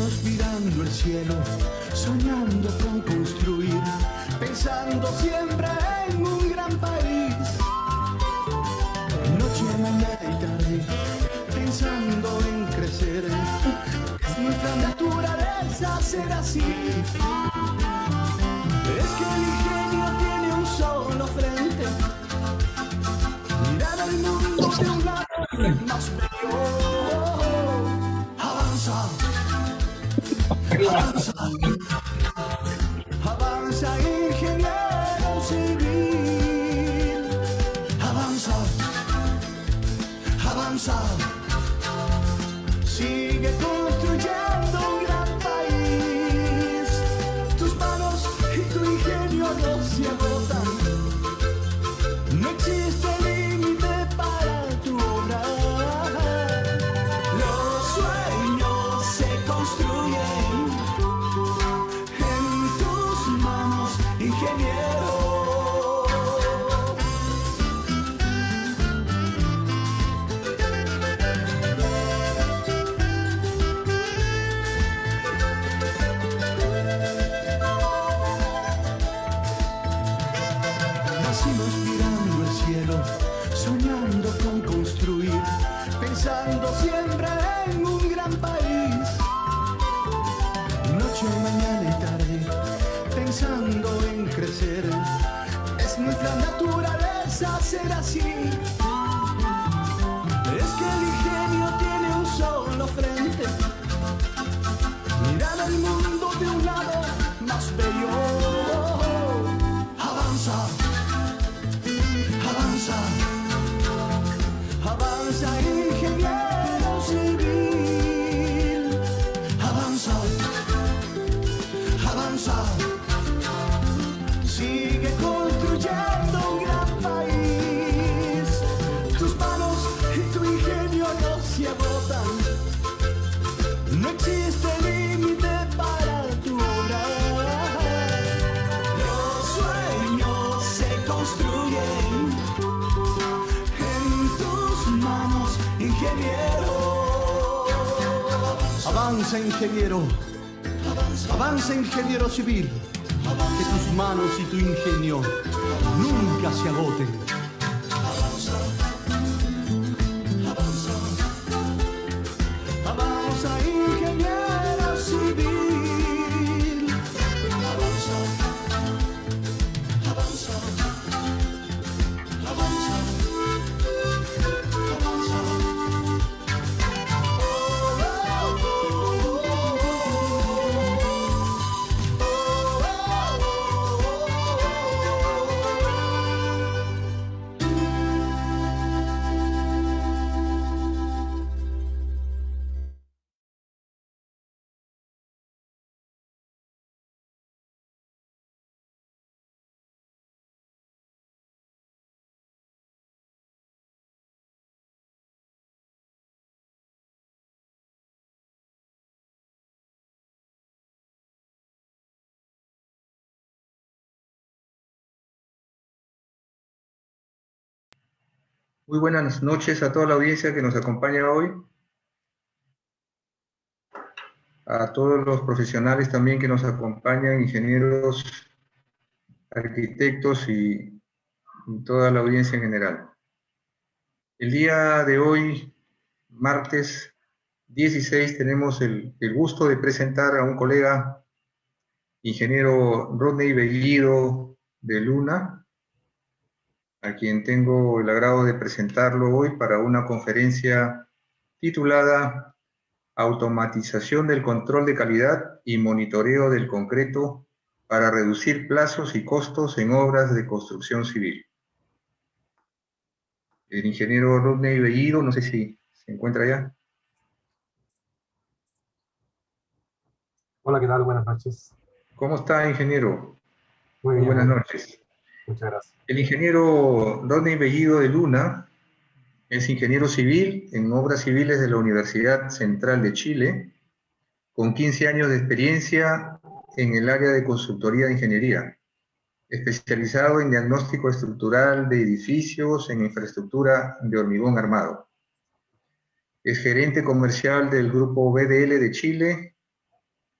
Nacimos mirando el cielo, soñando con construir, pensando siempre en un gran país. Noche, mañana y tarde, pensando en crecer. Es nuestra naturaleza ser así. Es que el ingenio tiene un solo frente. Mirar al mundo de un lado más bello. Avanza, avanza, avanza, ingeniero civil. Avanza, avanza, sigue construyendo un gran país. Tus manos y tu ingenio no se agotan. No existe límite para tu obra. Los sueños se construyen en tus manos, ingeniero. Nacimos mirando el cielo, soñando con construir, pensando siempre en un gran país. Noche, mañana y tarde, pensando en crecer. Es nuestra naturaleza ser así. Es que el ingenio tiene un solo frente. Mirar al mundo de un lado más bello. Avanza, avanza, avanza, ingeniero civil. Avanza, avanza, sigue construyendo un gran país. Tus manos y tu ingenio no se agotan. No existe límite para tu obra. Los sueños se construyen en tus manos, ingeniero. Avanza, ingeniero. Avanza, ingeniero civil. Que tus manos y tu ingenio nunca se agoten. Avanza, ingeniero civil. Avanza, avanza, avanza, avanza. Muy buenas noches a toda la audiencia que nos acompaña hoy, a todos los profesionales también que nos acompañan, ingenieros, arquitectos y toda la audiencia en general. El día de hoy, martes 16, tenemos el gusto de presentar a un colega, ingeniero Rodney Bellido de Luna, a quien tengo el agrado de presentarlo hoy para una conferencia titulada Automatización del control de calidad y monitoreo del concreto para reducir plazos y costos en obras de construcción civil. El ingeniero Rodney Bellido, no sé si se encuentra ya. Hola, ¿qué tal? Buenas noches. ¿Cómo está, ingeniero? Muy bien, buenas noches. Muchas gracias. El ingeniero Rodney Bellido de Luna es ingeniero civil en obras civiles de la Universidad Central de Chile, con 15 años de experiencia en el área de consultoría de ingeniería, especializado en diagnóstico estructural de edificios en infraestructura de hormigón armado. Es gerente comercial del grupo BDL de Chile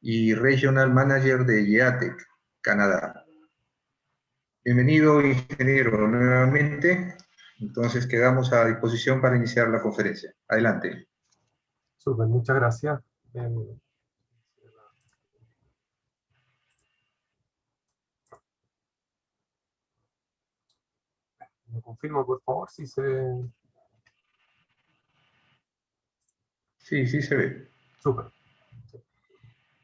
y Regional Manager de IATEC, Canadá. Bienvenido, ingeniero, nuevamente. Entonces quedamos a disposición para iniciar la conferencia. Adelante. Súper, muchas gracias. ¿Me confirma, por favor, si se... Sí, sí se ve. Súper.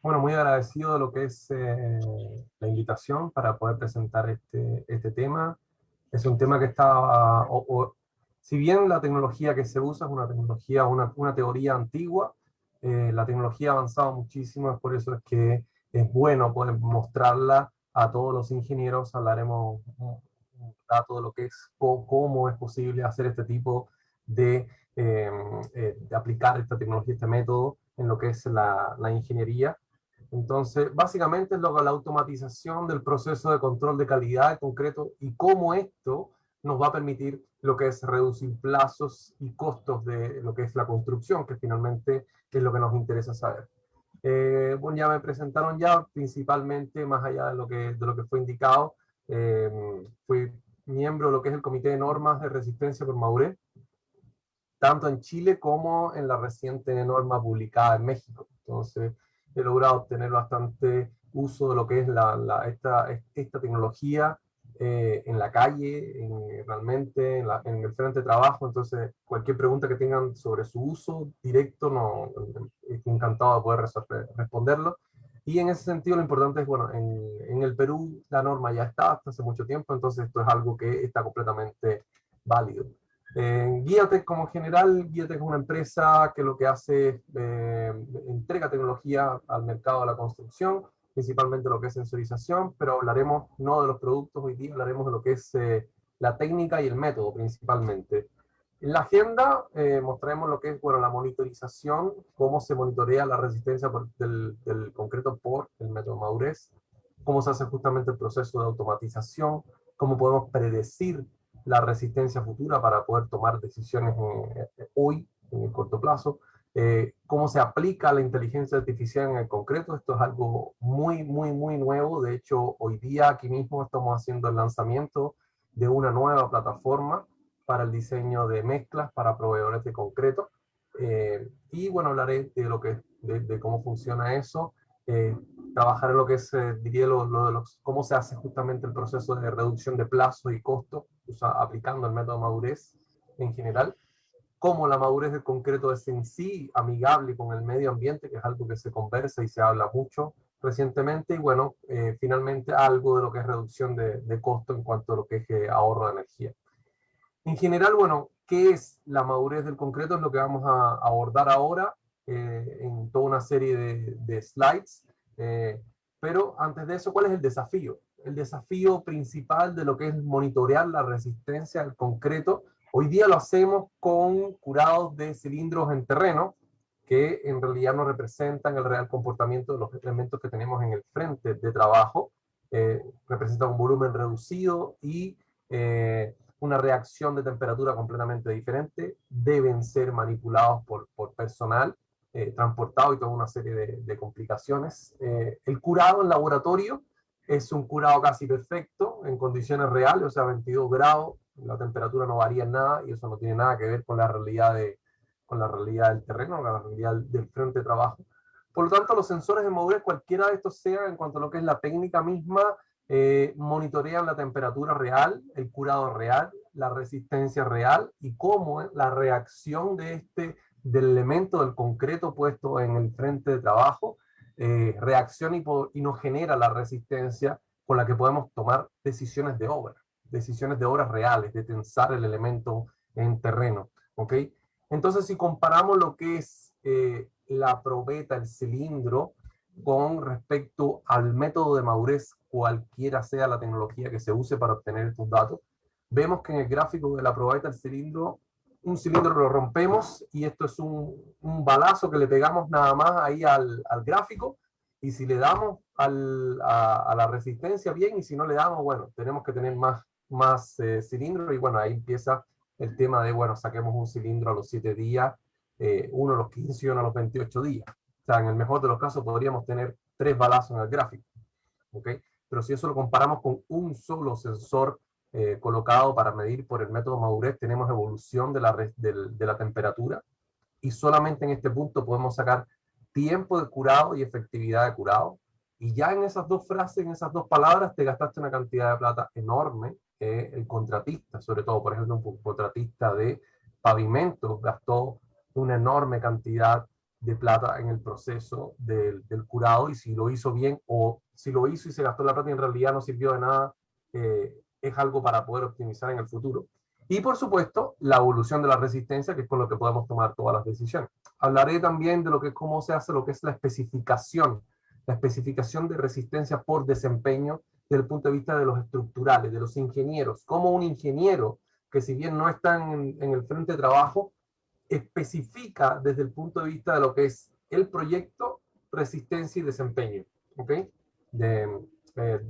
Bueno, muy agradecido de lo que es la invitación para poder presentar este tema. Es un tema que está, si bien la tecnología que se usa es una tecnología, una teoría antigua, la tecnología ha avanzado muchísimo, es por eso es que es bueno poder mostrarla a todos los ingenieros. Hablaremos un rato de lo que es, cómo es posible hacer este tipo de aplicar esta tecnología, este método en lo que es la ingeniería. Entonces, básicamente es la automatización del proceso de control de calidad en concreto y cómo esto nos va a permitir lo que es reducir plazos y costos de lo que es la construcción, que finalmente es lo que nos interesa saber. Bueno, ya me presentaron ya, principalmente, más allá de lo que fue indicado, fui miembro de lo que es el Comité de Normas de Resistencia por Madurez, tanto en Chile como en la reciente norma publicada en México. Entonces, he logrado obtener bastante uso de lo que es esta tecnología en la calle, realmente en el frente de trabajo. Entonces, cualquier pregunta que tengan sobre su uso directo, estoy encantado de poder responderlo. Y en ese sentido, lo importante es, bueno, en el Perú la norma ya está hasta hace mucho tiempo, entonces esto es algo que está completamente válido. Guiatec como general, Guiatec es una empresa que lo que hace es entrega tecnología al mercado de la construcción, principalmente lo que es sensorización, pero hablaremos no de los productos hoy día, hablaremos de lo que es la técnica y el método principalmente. En la agenda mostraremos lo que es, bueno, la monitorización, cómo se monitorea la resistencia del concreto por el método Madurez, cómo se hace justamente el proceso de automatización, cómo podemos predecir la resistencia futura para poder tomar decisiones hoy, en el corto plazo, cómo se aplica la inteligencia artificial en el concreto. Esto es algo muy, muy, muy nuevo. De hecho, hoy día aquí mismo estamos haciendo el lanzamiento de una nueva plataforma para el diseño de mezclas para proveedores de concreto. Y bueno, hablaré de cómo funciona eso. Trabajar en lo que es, diría, cómo se hace justamente el proceso de reducción de plazos y costos, aplicando el método Madurez en general, cómo la madurez del concreto es en sí amigable con el medio ambiente, que es algo que se conversa y se habla mucho recientemente, y bueno, finalmente algo de lo que es reducción de costo en cuanto a lo que es ahorro de energía. En general, bueno, ¿qué es la madurez del concreto? Es lo que vamos a abordar ahora en toda una serie de slides. Pero antes de eso, ¿cuál es el desafío? El desafío principal de lo que es monitorear la resistencia al concreto. Hoy día lo hacemos con curados de cilindros en terreno, que en realidad no representan el real comportamiento de los elementos que tenemos en el frente de trabajo. Representan un volumen reducido y una reacción de temperatura completamente diferente. Deben ser manipulados por personal transportado y toda una serie de complicaciones. El curado en laboratorio es un curado casi perfecto en condiciones reales, o sea, 22 grados, la temperatura no varía en nada y eso no tiene nada que ver con la realidad del terreno, la realidad del frente de trabajo. Por lo tanto, los sensores de madurez, cualquiera de estos sea, en cuanto a lo que es la técnica misma, monitorean la temperatura real, el curado real, la resistencia real y cómo la reacción del elemento del concreto puesto en el frente de trabajo reacciona y nos genera la resistencia con la que podemos tomar decisiones de obras reales, de tensar el elemento en terreno. ¿Ok? Entonces, si comparamos lo que es la probeta, el cilindro, con respecto al método de madurez, cualquiera sea la tecnología que se use para obtener estos datos, vemos que en el gráfico de la probeta, el cilindro, un cilindro lo rompemos y esto es un balazo que le pegamos nada más ahí al gráfico, y si le damos a la resistencia, bien, y si no le damos, bueno, tenemos que tener más cilindros, y bueno, ahí empieza el tema de, bueno, saquemos un cilindro a los 7 días, uno a los 15 y uno a los 28 días. sea, en el mejor de los casos podríamos tener 3 balazos en el gráfico, ¿ok? Pero si eso lo comparamos con un solo sensor colocado para medir por el método madurez, tenemos evolución de la temperatura, y solamente en este punto podemos sacar tiempo de curado y efectividad de curado. Y ya en esas dos frases, en esas dos palabras, te gastaste una cantidad de plata enorme. El contratista, sobre todo, por ejemplo, un contratista de pavimentos, gastó una enorme cantidad de plata en el proceso del curado, y si lo hizo bien, o si lo hizo y se gastó la plata y en realidad no sirvió de nada, es algo para poder optimizar en el futuro. Y por supuesto, la evolución de la resistencia, que es con lo que podemos tomar todas las decisiones. Hablaré también de lo que, cómo se hace lo que es la especificación de resistencia por desempeño desde el punto de vista de los estructurales, de los ingenieros. Como un ingeniero, que si bien no está en el frente de trabajo, especifica desde el punto de vista de lo que es el proyecto, resistencia y desempeño, ¿ok?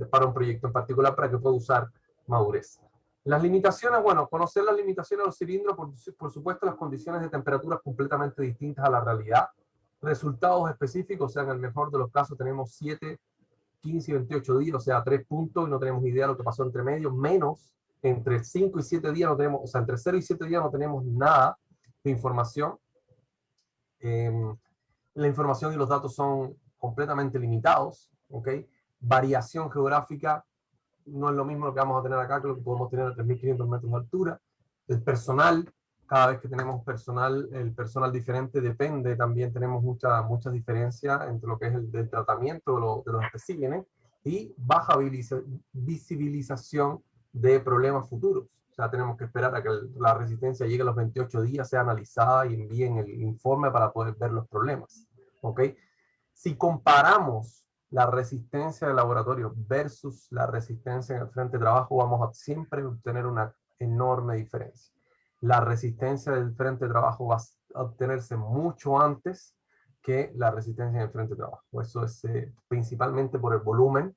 Para un proyecto en particular, para que pueda usar madurez. Las limitaciones, bueno, conocer las limitaciones de los cilindros, por supuesto, las condiciones de temperatura completamente distintas a la realidad. Resultados específicos, o sea, en el mejor de los casos tenemos 7, 15 y 28 días, o sea, 3 puntos, y no tenemos idea de lo que pasó entre medio, menos entre 5 y 7 días no tenemos, o sea, entre 0 y 7 días no tenemos nada de información. La información y los datos son completamente limitados, ¿ok? Variación geográfica, no es lo mismo lo que vamos a tener acá que lo que podemos tener a 3.500 metros de altura. El personal, cada vez que tenemos el personal diferente depende, también tenemos mucha diferencia entre lo que es el del tratamiento de los especímenes, y baja visibilización de problemas futuros. O sea, tenemos que esperar a que la resistencia llegue a los 28 días, sea analizada y envíen el informe para poder ver los problemas, ¿ok? Si comparamos la resistencia del laboratorio versus la resistencia en el frente de trabajo, vamos a siempre obtener una enorme diferencia. La resistencia del frente de trabajo va a obtenerse mucho antes que la resistencia en el frente de trabajo. Eso es principalmente por el volumen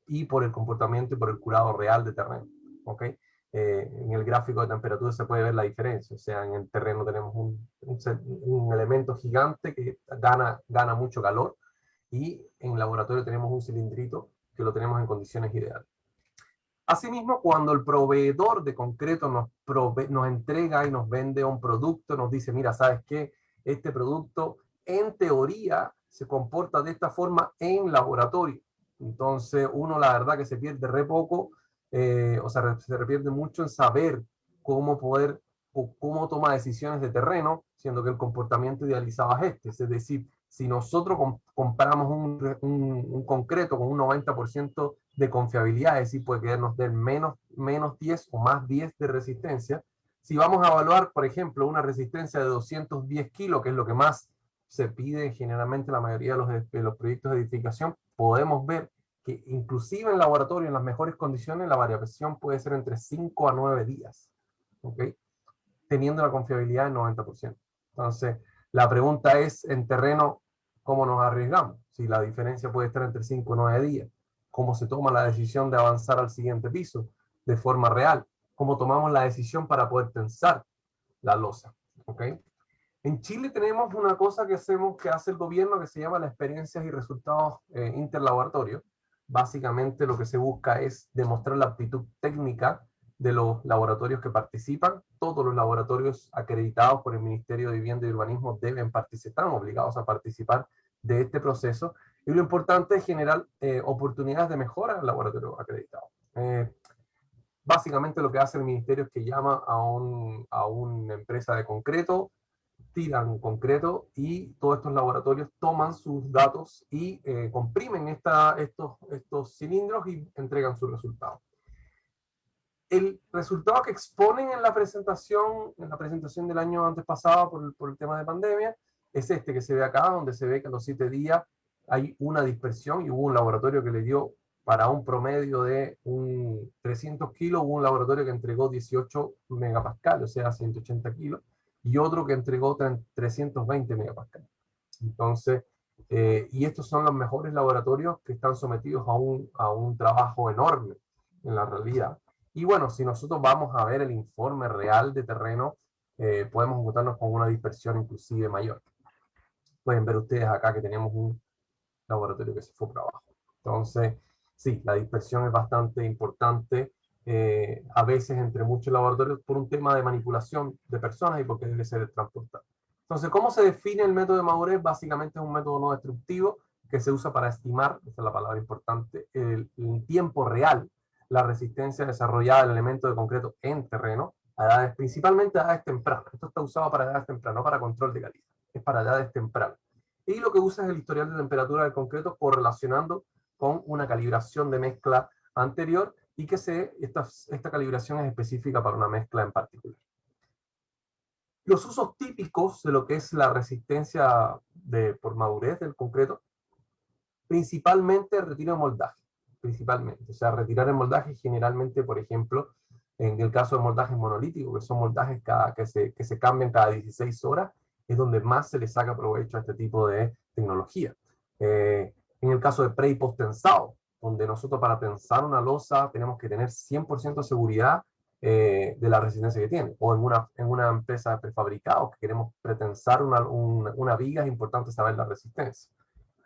y por el comportamiento y por el curado real de terreno, ¿ok? En el gráfico de temperatura se puede ver la diferencia, o sea, en el terreno tenemos un elemento gigante que gana mucho calor, y en el laboratorio tenemos un cilindrito que lo tenemos en condiciones ideales. Asimismo, cuando el proveedor de concreto nos entrega y nos vende un producto, nos dice, mira, ¿sabes qué? Este producto en teoría se comporta de esta forma en laboratorio. Entonces uno la verdad que se pierde re poco, o sea, se pierde mucho en saber cómo toma decisiones de terreno, siendo que el comportamiento idealizado es este. Es decir, si nosotros compramos un concreto con un 90% de confiabilidad, es decir, puede que nos den menos 10 o más 10 de resistencia. Si vamos a evaluar, por ejemplo, una resistencia de 210 kilos, que es lo que más se pide generalmente en la mayoría de los proyectos de edificación, podemos ver que inclusive en laboratorio, en las mejores condiciones, la variación puede ser entre 5 a 9 días, ¿ok? Teniendo la confiabilidad del 90%. Entonces, la pregunta es, en terreno, ¿cómo nos arriesgamos? Si la diferencia puede estar entre 5 y 9 días. ¿Cómo se toma la decisión de avanzar al siguiente piso de forma real? ¿Cómo tomamos la decisión para poder tensar la losa? ¿Ok? En Chile tenemos una cosa que hace el gobierno, que se llama las experiencias y resultados interlaboratorios. Básicamente lo que se busca es demostrar la aptitud técnica de los laboratorios que participan. Todos los laboratorios acreditados por el Ministerio de Vivienda y Urbanismo están obligados a participar de este proceso, y lo importante es generar oportunidades de mejora en el laboratorio acreditado. Básicamente lo que hace el ministerio es que llama a una empresa de concreto, tiran concreto, y todos estos laboratorios toman sus datos y comprimen estos cilindros y entregan sus resultados. El resultado que exponen en la presentación del año antes pasado por el tema de pandemia, es este que se ve acá, donde se ve que a los 7 días hay una dispersión, y hubo un laboratorio que le dio para un promedio de 300 kilos, hubo un laboratorio que entregó 18 megapascal, o sea, 180 kilos, y otro que entregó 320 megapascal. Entonces, y estos son los mejores laboratorios que están sometidos a un trabajo enorme en la realidad. Y bueno, si nosotros vamos a ver el informe real de terreno, podemos encontrarnos con una dispersión inclusive mayor. pueden ver ustedes acá que tenemos un laboratorio que se fue para abajo. Entonces, sí, la dispersión es bastante importante, a veces entre muchos laboratorios, por un tema de manipulación de personas y porque debe ser transportado. Entonces, ¿cómo se define el método de madurez? Básicamente es un método no destructivo que se usa para estimar, esta es la palabra importante, en tiempo real la resistencia desarrollada del elemento de concreto en terreno, a edades, principalmente a edades tempranas. Esto está usado para edades tempranas, no para control de calidad, es para edades tempranas. Y lo que usa es el historial de temperatura del concreto correlacionando con una calibración de mezcla anterior y que esta calibración es específica para una mezcla en particular. Los usos típicos de lo que es la resistencia por madurez del concreto, principalmente retiro de moldaje, principalmente. O sea, retirar el moldaje generalmente, por ejemplo, en el caso de moldajes monolíticos, que son moldajes que se cambian cada 16 horas, es donde más se le saca provecho a este tipo de tecnología. En el caso de pre y post tensado, donde nosotros para tensar una losa tenemos que tener 100% de seguridad de la resistencia que tiene, o en una empresa de prefabricados que queremos pretensar una viga, es importante saber la resistencia.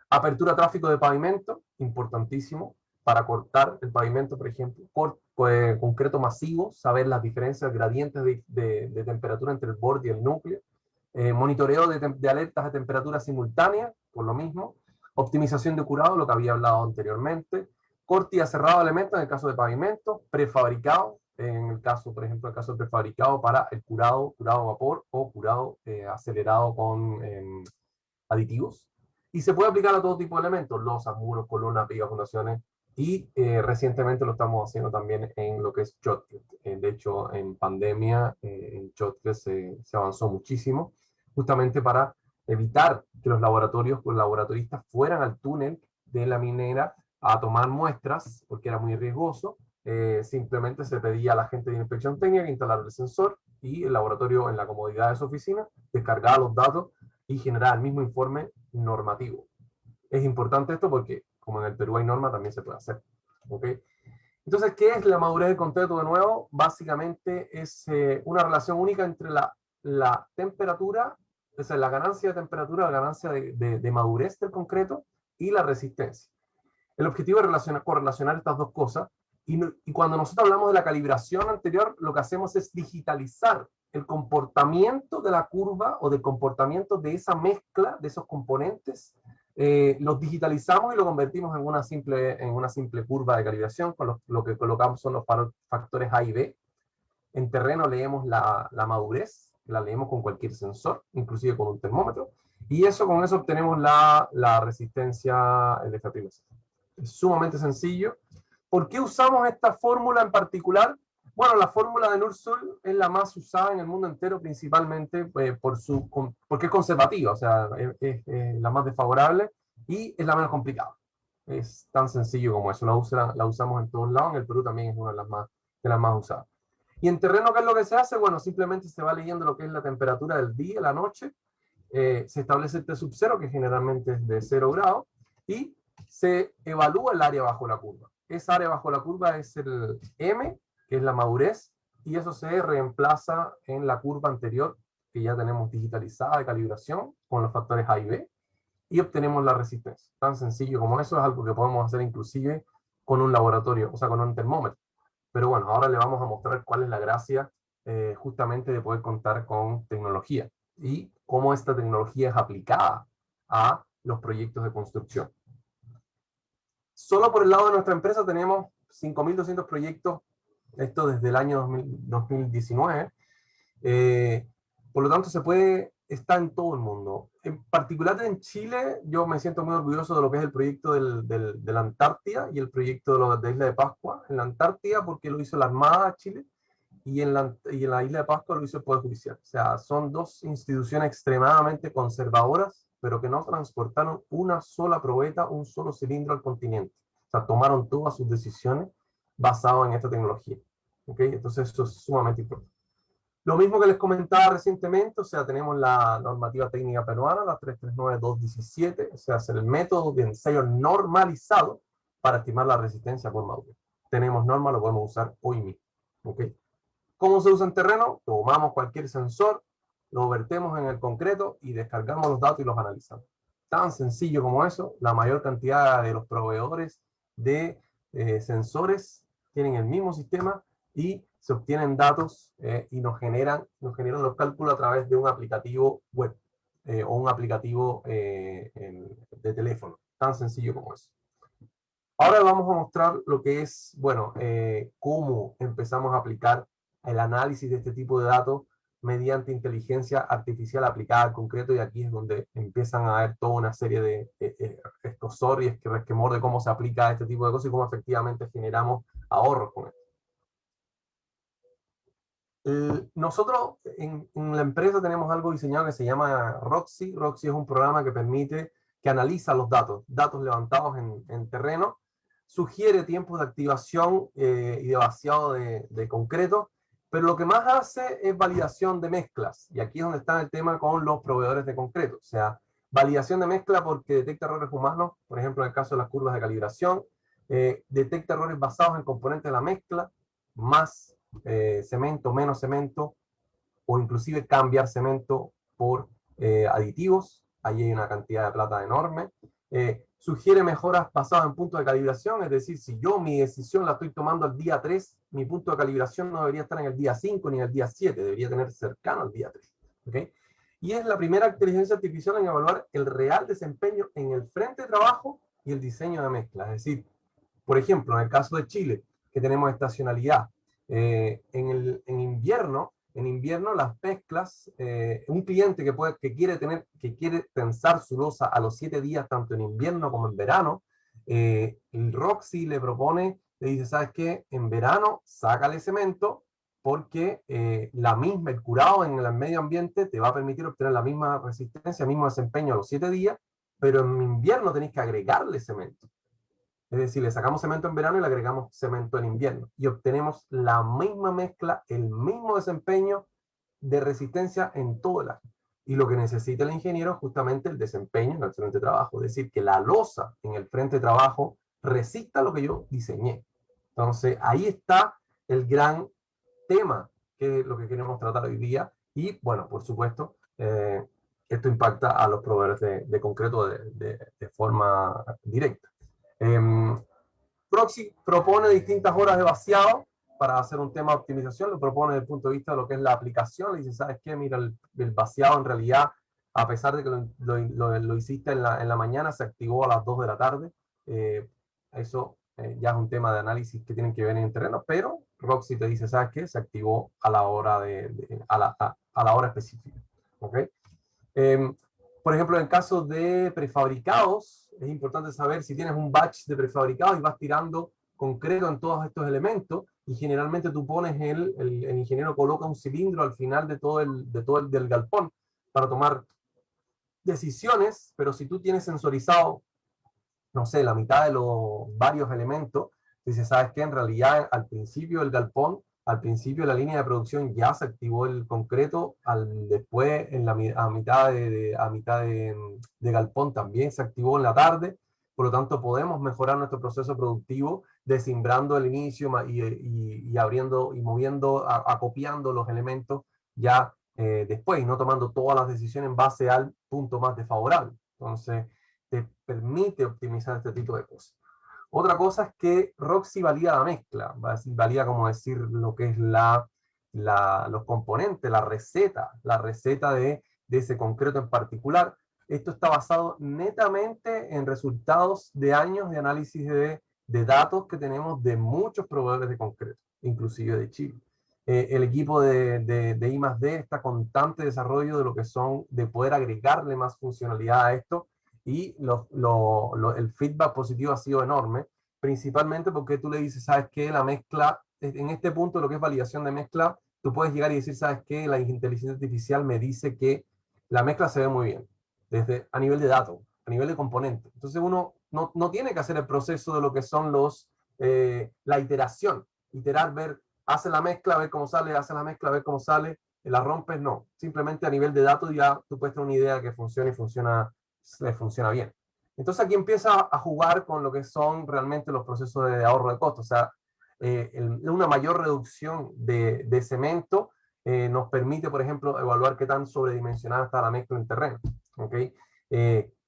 Apertura tráfico de pavimento, importantísimo, para cortar el pavimento, por ejemplo, concreto masivo, saber las diferencias, gradientes de temperatura entre el borde y el núcleo, monitoreo de alertas de temperatura simultánea, por lo mismo, optimización de curado, lo que había hablado anteriormente, corte y aserrado de elementos en el caso de pavimento, prefabricado, en el caso, por ejemplo, el caso de prefabricado para el curado a vapor o curado acelerado con aditivos. Y se puede aplicar a todo tipo de elementos, losas, muros, columnas, vigas, fundaciones, y recientemente lo estamos haciendo también en lo que es Shotcrete. De hecho, en pandemia, en Shotcrete se avanzó muchísimo, justamente para evitar que los laboratoristas fueran al túnel de la minera a tomar muestras, porque era muy riesgoso. Simplemente se pedía a la gente de inspección técnica instalar el sensor, y el laboratorio, en la comodidad de su oficina, descargaba los datos y generaba el mismo informe normativo. Es importante esto porque, como en el Perú hay norma, también se puede hacer. ¿Okay? Entonces, ¿qué es la madurez del concreto de nuevo? Básicamente es una relación única entre la temperatura, o sea, la ganancia de temperatura, la ganancia de madurez del concreto y la resistencia. El objetivo es correlacionar estas dos cosas, y cuando nosotros hablamos de la calibración anterior, lo que hacemos es digitalizar el comportamiento de la curva o del comportamiento de esa mezcla, de esos componentes, los digitalizamos y lo convertimos en una simple curva de calibración, con lo que colocamos son los factores A y B. En terreno leemos la madurez, la leemos con cualquier sensor, inclusive con un termómetro, y con eso obtenemos la resistencia de FP+. Es sumamente sencillo. ¿Por qué usamos esta fórmula en particular? Bueno, la fórmula de NURSUL es la más usada en el mundo entero, principalmente porque es conservativa, o sea, es la más desfavorable y es la menos complicada. Es tan sencillo como eso, la usamos en todos lados, en el Perú también es una de las más usadas. Y en terreno, ¿qué es lo que se hace? Bueno, simplemente se va leyendo lo que es la temperatura del día, la noche, se establece el T sub 0, que generalmente es de 0 grados, y se evalúa el área bajo la curva. Esa área bajo la curva es el M, que es la madurez, y eso se reemplaza en la curva anterior, que ya tenemos digitalizada de calibración, con los factores A y B, y obtenemos la resistencia. Tan sencillo como eso, es algo que podemos hacer inclusive con un laboratorio, o sea, con un termómetro. Pero bueno, ahora le vamos a mostrar cuál es la gracia justamente de poder contar con tecnología, y cómo esta tecnología es aplicada a los proyectos de construcción. Solo por el lado de nuestra empresa tenemos 5.200 proyectos, esto desde el año 2019. Por lo tanto, está en todo el mundo. En particular en Chile, yo me siento muy orgulloso de lo que es el proyecto de la Antártida y el proyecto de Isla de Pascua. En la Antártida, porque lo hizo la Armada de Chile, y en la Isla de Pascua lo hizo el Poder Judicial. O sea, son dos instituciones extremadamente conservadoras, pero que no transportaron una sola probeta, un solo cilindro al continente. O sea, tomaron todas sus decisiones basadas en esta tecnología. ¿Okay? Entonces, eso es sumamente importante. Lo mismo que les comentaba recientemente, o sea, tenemos la normativa técnica peruana, la 339-217, o sea, es el método de ensayo normalizado para estimar la resistencia por madurez. Tenemos norma, lo podemos usar hoy mismo. ¿Okay? ¿Cómo se usa en terreno? Tomamos cualquier sensor, lo vertemos en el concreto y descargamos los datos y los analizamos. tan sencillo como eso. La mayor cantidad de los proveedores de sensores tienen el mismo sistema y se obtienen datos y nos generan los cálculos a través de un aplicativo web o un aplicativo de teléfono. Tan sencillo como eso. Ahora vamos a mostrar lo que es, bueno, cómo empezamos a aplicar el análisis de este tipo de datos mediante inteligencia artificial aplicada al concreto, y aquí es donde empiezan a haber toda una serie de escosor y resquemor de cómo se aplica este tipo de cosas y cómo efectivamente generamos ahorros con esto. Nosotros en la empresa tenemos algo diseñado que se llama Roxy. Roxy es un programa que permite, que analiza los datos levantados en terreno, sugiere tiempos de activación y de vaciado de concreto, pero lo que más hace es validación de mezclas, y aquí es donde está el tema con los proveedores de concreto. O sea, validación de mezcla porque detecta errores humanos, por ejemplo en el caso de las curvas de calibración, detecta errores basados en componentes de la mezcla, más cemento, menos cemento, o inclusive cambiar cemento por aditivos. Ahí hay una cantidad de plata enorme. Sugiere mejoras basadas en puntos de calibración, es decir, si yo mi decisión la estoy tomando el día 3, mi punto de calibración no debería estar en el día 5 ni en el día 7, debería tener cercano al día 3. ¿Okay? Y es la primera inteligencia artificial en evaluar el real desempeño en el frente de trabajo y el diseño de mezclas. Es decir, por ejemplo, en el caso de Chile, que tenemos estacionalidad, en invierno las mezclas, un cliente que quiere tensar su losa a los 7 días, tanto en invierno como en verano, el Roxy le propone, le dice, ¿sabes qué? En verano, sácale cemento, porque el curado en el medio ambiente te va a permitir obtener la misma resistencia, el mismo desempeño a los 7 días, pero en invierno tenéis que agregarle cemento. Es decir, le sacamos cemento en verano y le agregamos cemento en invierno. Y obtenemos la misma mezcla, el mismo desempeño de resistencia en todo el año. Y lo que necesita el ingeniero es justamente el desempeño en el frente de trabajo. Es decir, que la losa en el frente de trabajo resista lo que yo diseñé. Entonces, ahí está el gran tema, que es lo que queremos tratar hoy día. Y, bueno, por supuesto, esto impacta a los proveedores de concreto de forma directa. Proxy propone distintas horas de vaciado para hacer un tema de optimización, lo propone desde el punto de vista de lo que es la aplicación. Le dice, ¿sabes qué? Mira, el vaciado en realidad, a pesar de que lo hiciste en la mañana, se activó a las 2 de la tarde. Eso ya es un tema de análisis que tienen que ver en el terreno, pero Roxy te dice, ¿sabes qué? Se activó a la hora, a la hora específica. ¿Okay? Por ejemplo, en caso de prefabricados, es importante saber si tienes un batch de prefabricados y vas tirando concreto en todos estos elementos, y generalmente tú pones el ingeniero coloca un cilindro al final del galpón para tomar decisiones, pero si tú tienes sensorizado, no sé, la mitad de los varios elementos, dices, ¿sabes qué? En realidad, al principio del galpón, al principio de la línea de producción ya se activó el concreto, después a mitad de galpón también se activó en la tarde, por lo tanto podemos mejorar nuestro proceso productivo desimbrando el inicio y abriendo y moviendo, acopiando los elementos ya después, y no tomando todas las decisiones en base al punto más desfavorable. Entonces te permite optimizar este tipo de cosas. Otra cosa es que Roxy valida la mezcla, valida, como decir, lo que es los componentes, la receta de ese concreto en particular. Esto está basado netamente en resultados de años de análisis de datos que tenemos de muchos proveedores de concreto, inclusive de Chile. El equipo de I+D está en constante desarrollo de lo que son, de poder agregarle más funcionalidad a esto, y el feedback positivo ha sido enorme, principalmente porque tú le dices, ¿sabes qué? La mezcla, en este punto lo que es validación de mezcla, tú puedes llegar y decir, ¿sabes qué? La inteligencia artificial me dice que la mezcla se ve muy bien, a nivel de datos, a nivel de componentes. Entonces uno no tiene que hacer el proceso de lo que son la iteración, ver, hace la mezcla, ver cómo sale, hace la mezcla, ver cómo sale, la rompes, no. Simplemente a nivel de datos ya tú puedes tener una idea que funciona y funciona bien. Entonces aquí empieza a jugar con lo que son realmente los procesos de ahorro de costos. O sea, una mayor reducción de cemento nos permite, por ejemplo, evaluar qué tan sobredimensionada está la mezcla en terreno. ¿Okay?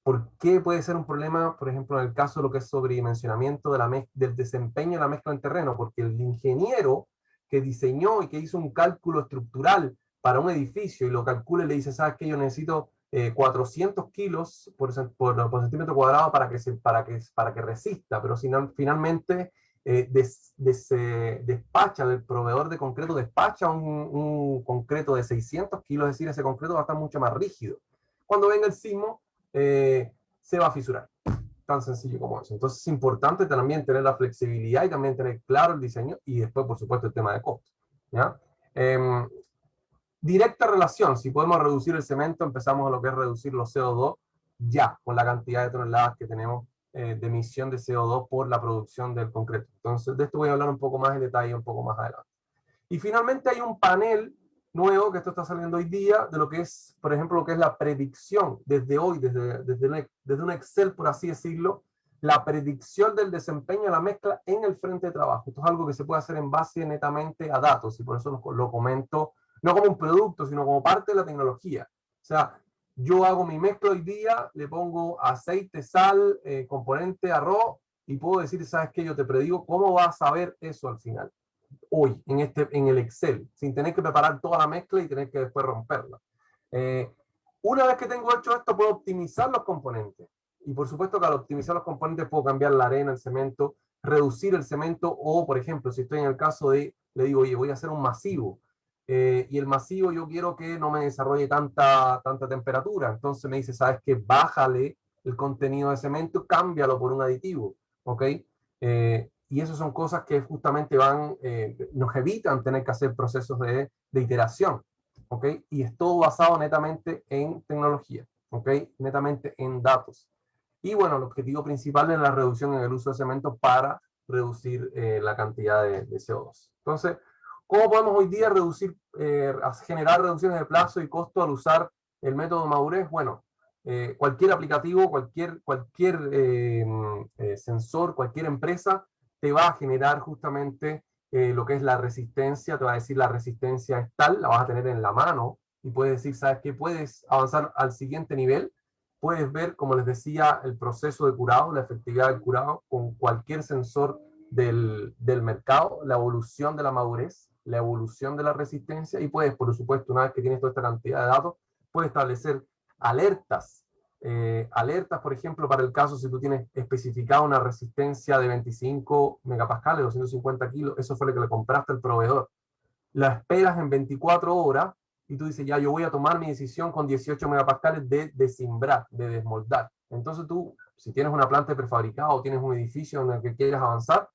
¿Por qué puede ser un problema, por ejemplo, en el caso de lo que es sobredimensionamiento del desempeño de la mezcla en terreno? Porque el ingeniero que diseñó y que hizo un cálculo estructural para un edificio y lo calcula y le dice, ¿sabes qué? Yo necesito 400 kilos por centímetro cuadrado para que resista, pero si no, finalmente despacha, el proveedor de concreto despacha un concreto de 600 kilos, es decir, ese concreto va a estar mucho más rígido. Cuando venga el sismo, se va a fisurar. Tan sencillo como eso. Entonces es importante también tener la flexibilidad y también tener claro el diseño y después, por supuesto, el tema de costos. ¿Ya? Directa relación, si podemos reducir el cemento, empezamos a lo que es reducir los CO2 ya, con la cantidad de toneladas que tenemos de emisión de CO2 por la producción del concreto. Entonces, de esto voy a hablar un poco más en detalle, un poco más adelante. Y finalmente hay un panel nuevo, que esto está saliendo hoy día, de lo que es, por ejemplo, lo que es la predicción, desde hoy, desde un Excel, por así decirlo, la predicción del desempeño de la mezcla en el frente de trabajo. Esto es algo que se puede hacer en base netamente a datos, y por eso lo comento, no como un producto, sino como parte de la tecnología. O sea, yo hago mi mezcla hoy día, le pongo aceite, sal, componente, arroz, y puedo decir, ¿sabes qué? Yo te predigo cómo vas a ver eso al final. Hoy, en el Excel, sin tener que preparar toda la mezcla y tener que después romperla. Una vez que tengo hecho esto, puedo optimizar los componentes. Y por supuesto que al optimizar los componentes puedo cambiar la arena, el cemento, reducir el cemento, o por ejemplo, si estoy en el caso de, le digo, oye, voy a hacer un masivo, y el masivo yo quiero que no me desarrolle tanta temperatura. Entonces me dice, ¿sabes qué? Bájale el contenido de cemento, cámbialo por un aditivo, ¿ok? Y esas son cosas que justamente nos evitan tener que hacer procesos de iteración, ¿ok? Y es todo basado netamente en tecnología, ¿ok? Netamente en datos. Y bueno, el objetivo principal es la reducción en el uso de cemento para reducir la cantidad de CO2. Entonces, ¿cómo podemos hoy día generar reducciones de plazo y costo al usar el método de madurez? Bueno, cualquier aplicativo, cualquier sensor, cualquier empresa te va a generar justamente lo que es la resistencia, te va a decir la resistencia es tal, la vas a tener en la mano y puedes decir, ¿sabes qué? Puedes avanzar al siguiente nivel, puedes ver, como les decía, el proceso de curado, la efectividad del curado con cualquier sensor del mercado, la evolución de la madurez, la evolución de la resistencia, y puedes, por supuesto, una vez que tienes toda esta cantidad de datos, puedes establecer alertas, por ejemplo, para el caso si tú tienes especificado una resistencia de 25 megapascales, 250 kilos, eso fue lo que le compraste al proveedor. La esperas en 24 horas y tú dices, ya, yo voy a tomar mi decisión con 18 megapascales de descimbrar, de desmoldar. Entonces tú, si tienes una planta de prefabricado o tienes un edificio en el que quieres avanzar,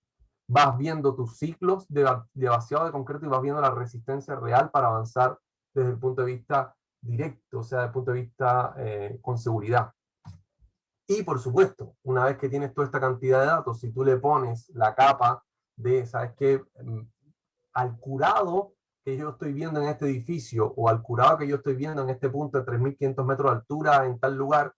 vas viendo tus ciclos de vaciado de concreto y vas viendo la resistencia real para avanzar desde el punto de vista directo, o sea, desde el punto de vista con seguridad. Y por supuesto, una vez que tienes toda esta cantidad de datos, si tú le pones la capa de, ¿sabes qué? Al curado que yo estoy viendo en este edificio o al curado que yo estoy viendo en este punto de 3.500 metros de altura en tal lugar,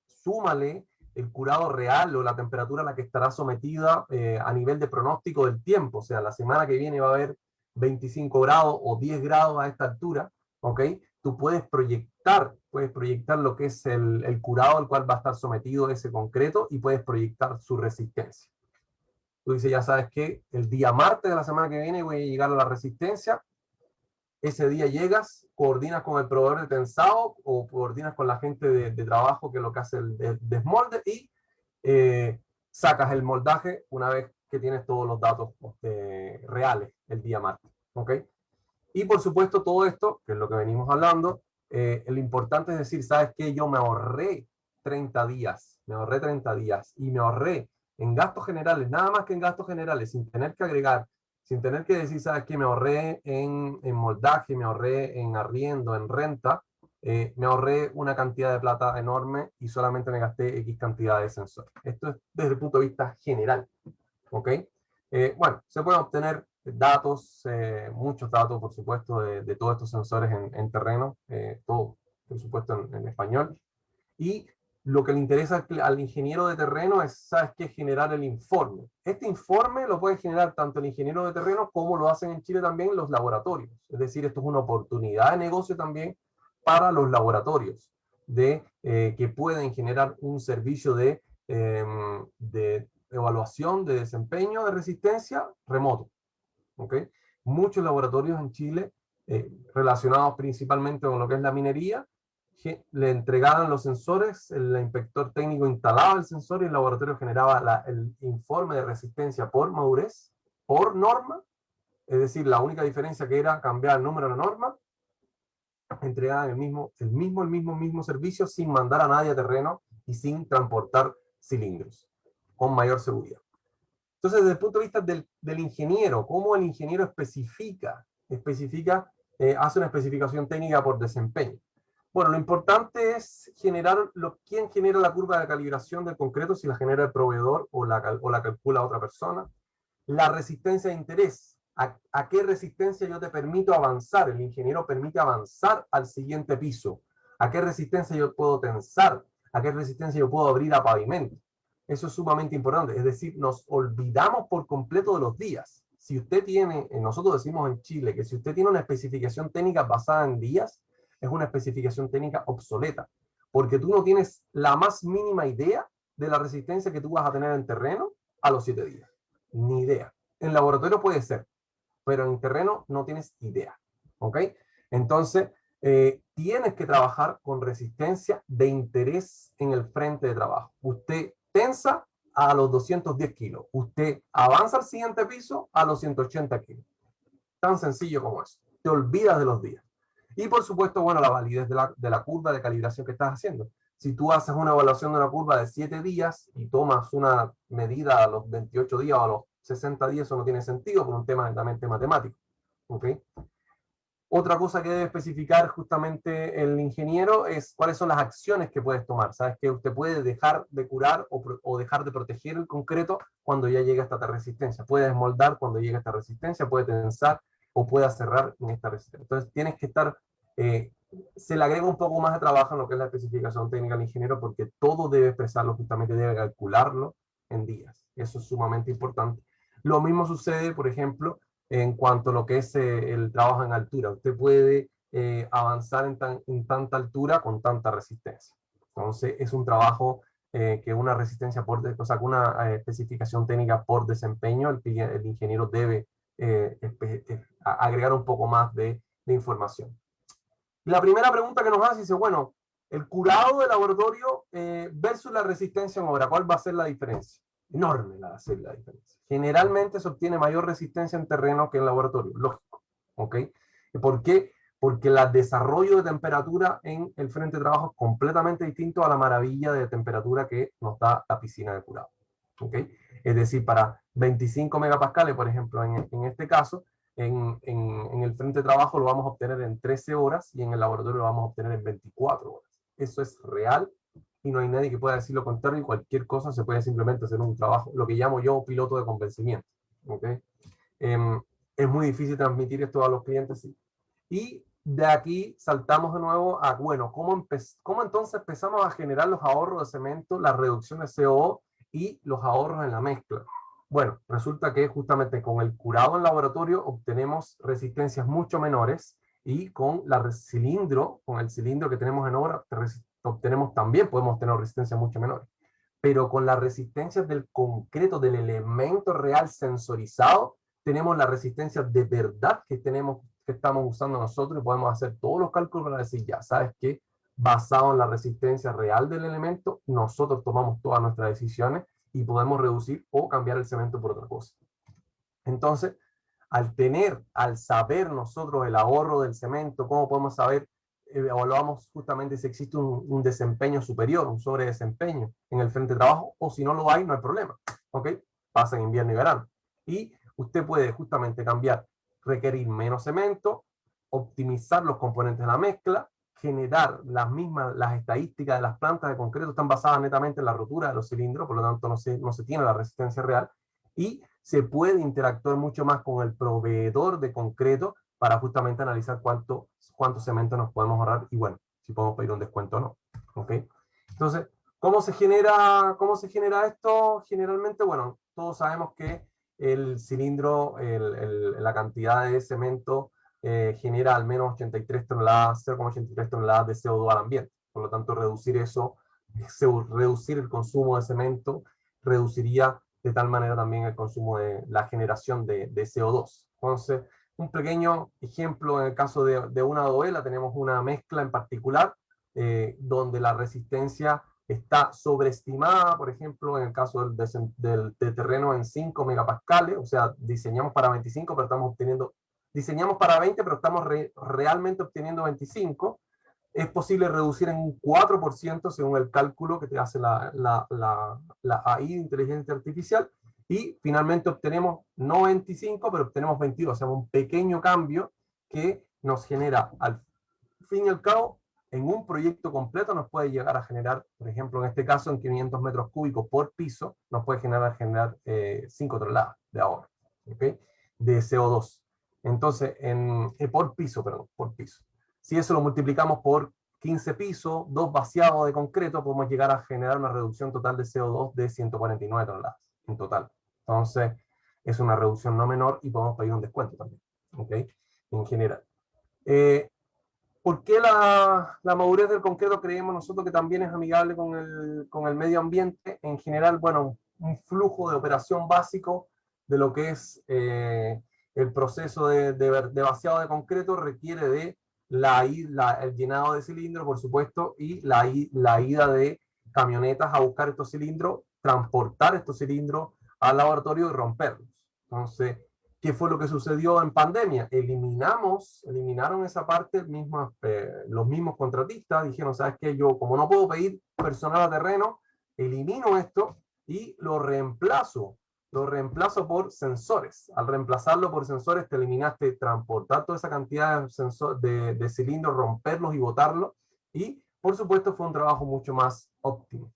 súmale el curado real o la temperatura a la que estará sometida a nivel de pronóstico del tiempo. O sea, la semana que viene va a haber 25 grados o 10 grados a esta altura, ¿ok? Tú puedes proyectar lo que es el curado al cual va a estar sometido ese concreto y puedes proyectar su resistencia. Tú dices, ya sabes que el día martes de la semana que viene voy a llegar a la resistencia. Ese día llegas, coordinas con el proveedor de tensado o coordinas con la gente de trabajo que es lo que hace el desmolde y sacas el moldaje una vez que tienes todos los datos reales el día martes. ¿Ok? Y por supuesto todo esto, que es lo que venimos hablando, lo importante es decir, ¿sabes qué? Yo me ahorré 30 días y me ahorré en gastos generales, nada más que en gastos generales, sin tener que agregar, sin tener que decir, ¿sabes qué? Me ahorré en moldaje, me ahorré en arriendo, en renta, me ahorré una cantidad de plata enorme y solamente me gasté X cantidad de sensor. Esto es desde el punto de vista general, ¿ok? Bueno, se pueden obtener datos, muchos datos, por supuesto, de todos estos sensores en terreno, todo, por supuesto, en español. Y lo que le interesa al ingeniero de terreno es, ¿sabes qué? Generar el informe. Este informe lo puede generar tanto el ingeniero de terreno como lo hacen en Chile también los laboratorios. Es decir, esto es una oportunidad de negocio también para los laboratorios. que pueden generar un servicio de evaluación de desempeño de resistencia remoto. ¿Okay? Muchos laboratorios en Chile, relacionados principalmente con lo que es la minería, le entregaban los sensores, el inspector técnico instalaba el sensor y el laboratorio generaba el informe de resistencia por madurez, por norma, es decir, la única diferencia que era cambiar el número de la norma, entregaban el mismo servicio sin mandar a nadie a terreno y sin transportar cilindros, con mayor seguridad. Entonces, desde el punto de vista del ingeniero, ¿cómo el ingeniero hace una especificación técnica por desempeño? Bueno, lo importante es quién genera la curva de calibración del concreto, si la genera el proveedor o la calcula otra persona. La resistencia de interés. ¿A qué resistencia yo te permito avanzar? El ingeniero permite avanzar al siguiente piso. ¿A qué resistencia yo puedo tensar? ¿A qué resistencia yo puedo abrir a pavimento? Eso es sumamente importante. Es decir, nos olvidamos por completo de los días. Si usted tiene, nosotros decimos en Chile, que si usted tiene una especificación técnica basada en días, es una especificación técnica obsoleta, porque tú no tienes la más mínima idea de la resistencia que tú vas a tener en terreno a los 7 días. Ni idea. En laboratorio puede ser, pero en terreno no tienes idea. ¿Ok? Entonces, tienes que trabajar con resistencia de interés en el frente de trabajo. Usted tensa a los 210 kilos. Usted avanza al siguiente piso a los 180 kilos. Tan sencillo como eso. Te olvidas de los días. Y por supuesto, bueno, la validez de la curva de calibración que estás haciendo. Si tú haces una evaluación de una curva de 7 días y tomas una medida a los 28 días o a los 60 días, eso no tiene sentido por un tema netamente matemático. ¿Ok? Otra cosa que debe especificar justamente el ingeniero es cuáles son las acciones que puedes tomar. Sabes que usted puede dejar de curar o dejar de proteger el concreto cuando ya llega hasta esta resistencia. Puede desmoldar cuando llega a esta resistencia, puede tensar o pueda cerrar en esta resistencia. Entonces tienes que estar, se le agrega un poco más de trabajo en lo que es la especificación técnica al ingeniero, porque todo debe expresarlo, justamente debe calcularlo en días. Eso es sumamente importante. Lo mismo sucede, por ejemplo, en cuanto a lo que es el trabajo en altura. Usted puede avanzar en tanta altura con tanta resistencia. Entonces es un trabajo que una resistencia o sea, una especificación técnica por desempeño, el ingeniero debe agregar un poco más de información. La primera pregunta que nos hace dice, bueno, el curado de laboratorio versus la resistencia en obra, ¿cuál va a ser la diferencia? Enorme la diferencia. Generalmente se obtiene mayor resistencia en terreno que en laboratorio, lógico. ¿Ok? ¿Por qué? Porque el desarrollo de temperatura en el frente de trabajo es completamente distinto a la maravilla de temperatura que nos da la piscina de curado. ¿Ok? Es decir, para 25 megapascales, por ejemplo, en este caso, en el frente de trabajo lo vamos a obtener en 13 horas y en el laboratorio lo vamos a obtener en 24 horas. Eso es real y no hay nadie que pueda decir lo contrario, y cualquier cosa se puede simplemente hacer un trabajo, lo que llamo yo piloto de convencimiento. ¿Okay? Es muy difícil transmitir esto a los clientes. Sí. Y de aquí saltamos de nuevo a, bueno, ¿cómo entonces empezamos a generar los ahorros de cemento, la reducción de CO y los ahorros en la mezcla? Bueno, resulta que justamente con el curado en laboratorio obtenemos resistencias mucho menores, y con el cilindro que tenemos en obra podemos tener resistencias mucho menores. Pero con las resistencias del concreto, del elemento real sensorizado, tenemos la resistencia de verdad que estamos usando nosotros, y podemos hacer todos los cálculos para decir, ya, ¿sabes qué? Basado en la resistencia real del elemento, nosotros tomamos todas nuestras decisiones y podemos reducir o cambiar el cemento por otra cosa. Entonces, al saber nosotros el ahorro del cemento, ¿cómo podemos saber? Evaluamos justamente si existe un desempeño superior, un sobredesempeño en el frente de trabajo, o si no lo hay, no hay problema. ¿Ok? Pasa en invierno y verano. Y usted puede justamente requerir menos cemento, optimizar los componentes de la mezcla, generar las estadísticas de las plantas de concreto están basadas netamente en la rotura de los cilindros, por lo tanto no se tiene la resistencia real, y se puede interactuar mucho más con el proveedor de concreto para justamente analizar cuánto cemento nos podemos ahorrar, y bueno, si podemos pedir un descuento o no. ¿Ok? Entonces, ¿cómo se genera esto? Generalmente, bueno, todos sabemos que el cilindro, la cantidad de cemento genera al menos 0,83 toneladas de CO2 al ambiente. Por lo tanto, reducir eso, reducir el consumo de cemento, reduciría de tal manera también el consumo de la generación de CO2. Entonces, un pequeño ejemplo en el caso de una dovela, tenemos una mezcla en particular donde la resistencia está sobreestimada, por ejemplo, en el caso del terreno en 5 megapascales, o sea, diseñamos para 25, pero estamos obteniendo, diseñamos para 20, pero estamos realmente obteniendo 25. Es posible reducir en un 4% según el cálculo que te hace la AI de inteligencia artificial, y finalmente obtenemos no 25, pero obtenemos 22, o sea, un pequeño cambio que nos genera, al fin y al cabo, en un proyecto completo nos puede llegar a generar, por ejemplo, en este caso, en 500 metros cúbicos por piso, nos puede generar 5 toneladas de ahorro, ¿okay? De CO2. Entonces, por piso, perdón, por piso. Si eso lo multiplicamos por 15 pisos, 2 vaciados de concreto, podemos llegar a generar una reducción total de CO2 de 149 toneladas en total. Entonces, es una reducción no menor y podemos pedir un descuento también, ¿okay? En general. ¿Por qué la madurez del concreto creemos nosotros que también es amigable con el medio ambiente? En general, bueno, un flujo de operación básico de lo que es el proceso de vaciado de concreto requiere de el llenado de cilindros, por supuesto, y la ida de camionetas a buscar estos cilindros, transportar estos cilindros al laboratorio y romperlos. Entonces, ¿qué fue lo que sucedió en pandemia? Eliminaron esa parte, los mismos contratistas dijeron, ¿sabes qué? Yo, como no puedo pedir personal a terreno, elimino esto y lo reemplazo por sensores. Al reemplazarlo por sensores, te eliminaste transportar toda esa cantidad de cilindros, romperlos y botarlos, y por supuesto fue un trabajo mucho más óptimo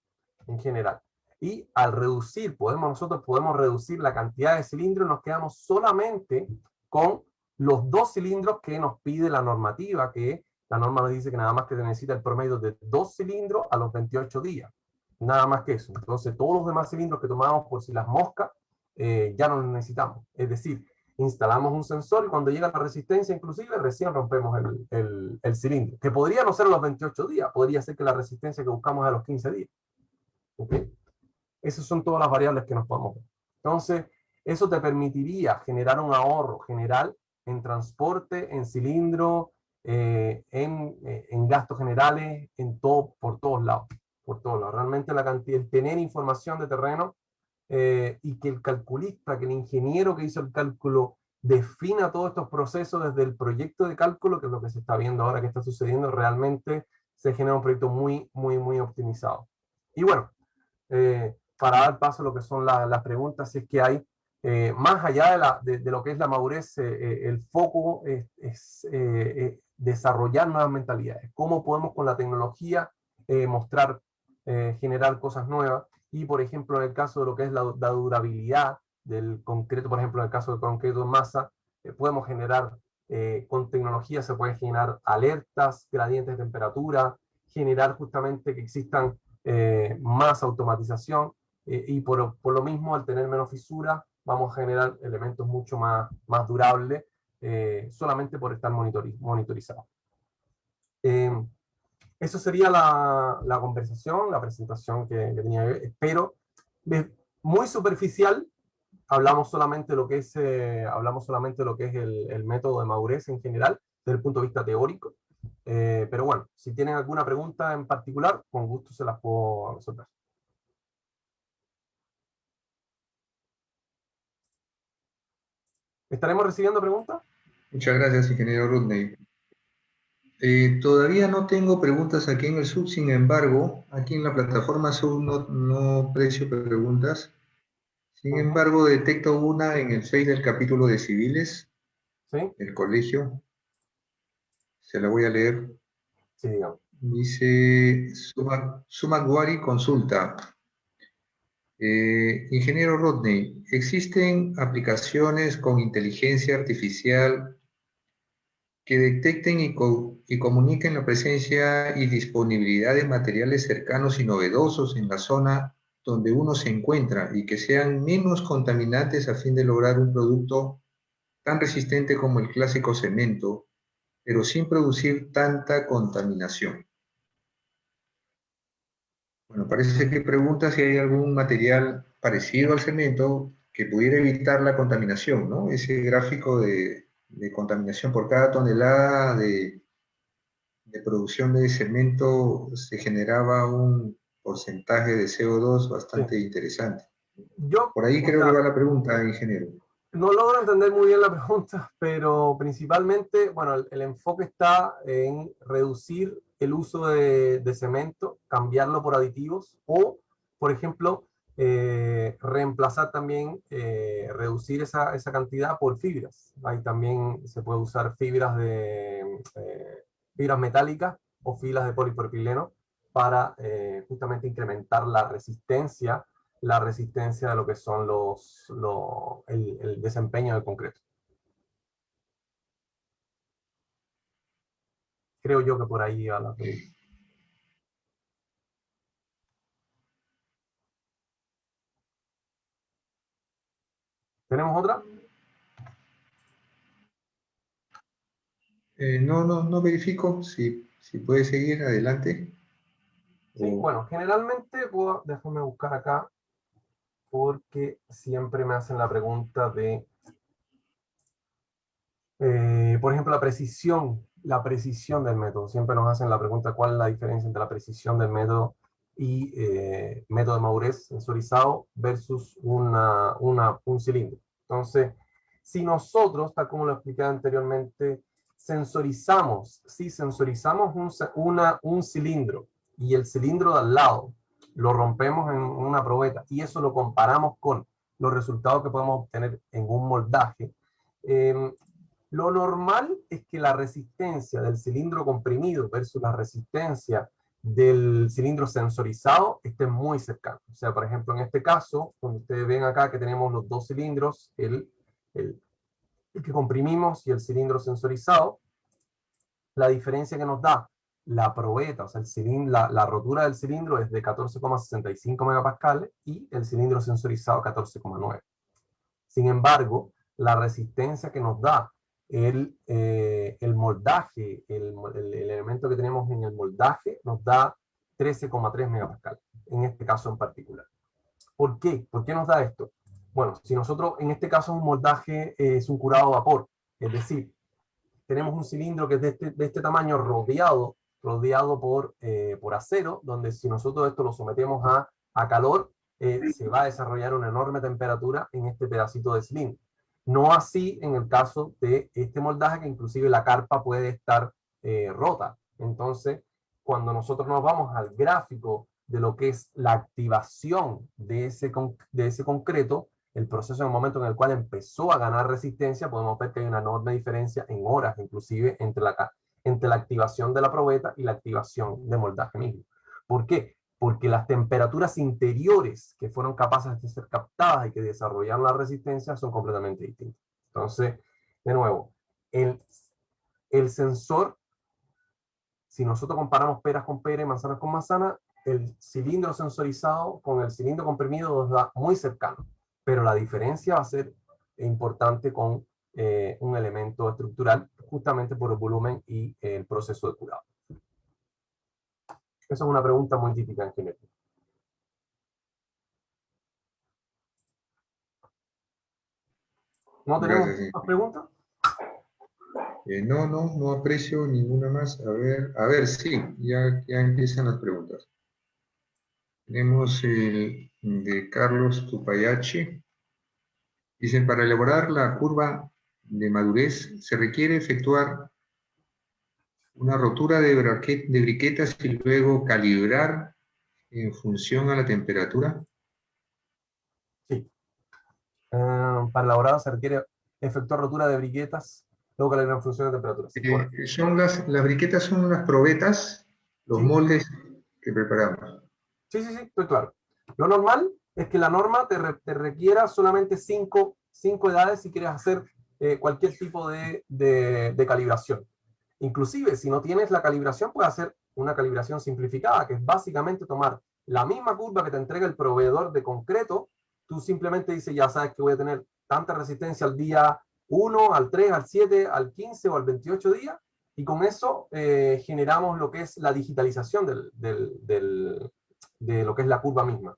en general. Y al reducir, nosotros podemos reducir la cantidad de cilindros, nos quedamos solamente con los 2 cilindros que nos pide la normativa, que la norma nos dice que nada más que se necesita el promedio de 2 cilindros a los 28 días. Nada más que eso. Entonces, todos los demás cilindros que tomamos por si las moscas, ya no los necesitamos. Es decir, instalamos un sensor y cuando llega la resistencia, inclusive, recién rompemos el cilindro. Que podría no ser a los 28 días, podría ser que la resistencia que buscamos es a los 15 días. ¿Okay? Esas son todas las variables que nos podemos ver. Entonces, eso te permitiría generar un ahorro general en transporte, en cilindro, en gastos generales, por todos lados. Realmente el tener información de terreno y que el calculista, que el ingeniero que hizo el cálculo defina todos estos procesos desde el proyecto de cálculo, que es lo que se está viendo ahora que está sucediendo, realmente se genera un proyecto muy, muy, muy optimizado. Y bueno, para dar paso a lo que son las preguntas, si es que hay, más allá de lo que es la madurez, el foco es desarrollar nuevas mentalidades. ¿Cómo podemos con la tecnología generar cosas nuevas? Y, por ejemplo, en el caso de lo que es la durabilidad del concreto, por ejemplo, en el caso del concreto en masa, podemos generar, con tecnología se pueden generar alertas, gradientes de temperatura, generar justamente que existan más automatización, y por lo mismo, al tener menos fisuras, vamos a generar elementos mucho más durables, solamente por estar monitorizados. Eso sería la conversación, la presentación que tenía. Espero, muy superficial, hablamos solamente de lo que es, el método de madurez en general, desde el punto de vista teórico. Pero bueno, si tienen alguna pregunta en particular, con gusto se las puedo resolver. ¿Estaremos recibiendo preguntas? Muchas gracias, ingeniero Rudney. Todavía no tengo preguntas aquí en el Zoom, sin embargo, aquí en la plataforma Zoom no aprecio preguntas. Sin embargo, detecto una en el Face del capítulo de civiles, ¿Sí? del colegio. Se la voy a leer. Sí, digamos. Dice Sumagwari consulta. Ingeniero Rodney, ¿existen aplicaciones con inteligencia artificial que detecten y comuniquen la presencia y disponibilidad de materiales cercanos y novedosos en la zona donde uno se encuentra y que sean menos contaminantes a fin de lograr un producto tan resistente como el clásico cemento, pero sin producir tanta contaminación? Bueno, parece que pregunta si hay algún material parecido al cemento que pudiera evitar la contaminación, ¿no? Ese gráfico de contaminación por cada tonelada de producción de cemento se generaba un porcentaje de CO2 Sí. bastante interesante. Yo, Por ahí o creo que sea, va la pregunta, ingeniero. no logro entender muy bien la pregunta, pero principalmente, bueno, el enfoque está en reducir el uso de cemento, cambiarlo por aditivos o, por ejemplo, reemplazar también, reducir esa cantidad por fibras. Ahí también se puede usar fibras metálicas o filas de polipropileno para justamente incrementar la resistencia de lo que son el desempeño del concreto. Creo yo que por ahí va la pregunta. ¿Tenemos otra? No verifico si puede seguir adelante. Sí, bueno, generalmente, déjame buscar acá, porque siempre me hacen la pregunta de, por ejemplo, la precisión del método. Siempre nos hacen la pregunta cuál es la diferencia entre la precisión del método y método de madurez sensorizado versus un cilindro. Entonces, si nosotros, tal como lo expliqué anteriormente, sensorizamos un cilindro y el cilindro de al lado lo rompemos en una probeta y eso lo comparamos con los resultados que podemos obtener en un moldaje, lo normal es que la resistencia del cilindro comprimido versus la resistencia del cilindro sensorizado esté muy cercano. O sea, por ejemplo, en este caso, donde ustedes ven acá que tenemos los dos cilindros, el que comprimimos y el cilindro sensorizado, la diferencia que nos da la probeta, o sea, la rotura del cilindro es de 14,65 megapascales y el cilindro sensorizado 14,9. Sin embargo, la resistencia que nos da el moldaje, el elemento que tenemos en el moldaje, nos da 13,3 megapascales, en este caso en particular. ¿Por qué? ¿Por qué nos da esto? Bueno, si nosotros, en este caso, un moldaje es un curado a vapor, es decir, tenemos un cilindro que es de este tamaño rodeado por acero, donde si nosotros esto lo sometemos a calor, se va a desarrollar una enorme temperatura en este pedacito de cilindro. No así en el caso de este moldaje, que inclusive la carpa puede estar rota. Entonces, cuando nosotros nos vamos al gráfico de lo que es la activación de ese concreto, el proceso en el momento en el cual empezó a ganar resistencia, podemos ver que hay una enorme diferencia en horas, inclusive entre la activación de la probeta y la activación de moldaje mismo. ¿Por qué? Porque las temperaturas interiores que fueron capaces de ser captadas y que desarrollaron la resistencia son completamente distintas. Entonces, de nuevo, el sensor, si nosotros comparamos peras con peras y manzanas con manzanas, el cilindro sensorizado con el cilindro comprimido nos da muy cercano, pero la diferencia va a ser importante con un elemento estructural, justamente por el volumen y el proceso de curado. Esa es una pregunta muy típica en genética. ¿No tenemos más preguntas? No aprecio ninguna más. A ver, sí, ya empiezan las preguntas. Tenemos el de Carlos Tupayachi. Dicen, para elaborar la curva de madurez se requiere efectuar una rotura de briquetas y luego calibrar en función a la temperatura. Sí. Para elaborar se requiere efectuar rotura de briquetas, luego calibrar en función de temperatura. Sí, las briquetas son las probetas, los moldes que preparamos. Sí, estoy claro. Lo normal es que la norma te requiera solamente 5 edades si quieres hacer cualquier tipo de calibración. Inclusive, si no tienes la calibración, puedes hacer una calibración simplificada, que es básicamente tomar la misma curva que te entrega el proveedor de concreto. Tú simplemente dices, ya sabes que voy a tener tanta resistencia al día 1, al 3, al 7, al 15 o al 28 días, y con eso generamos lo que es la digitalización de lo que es la curva misma.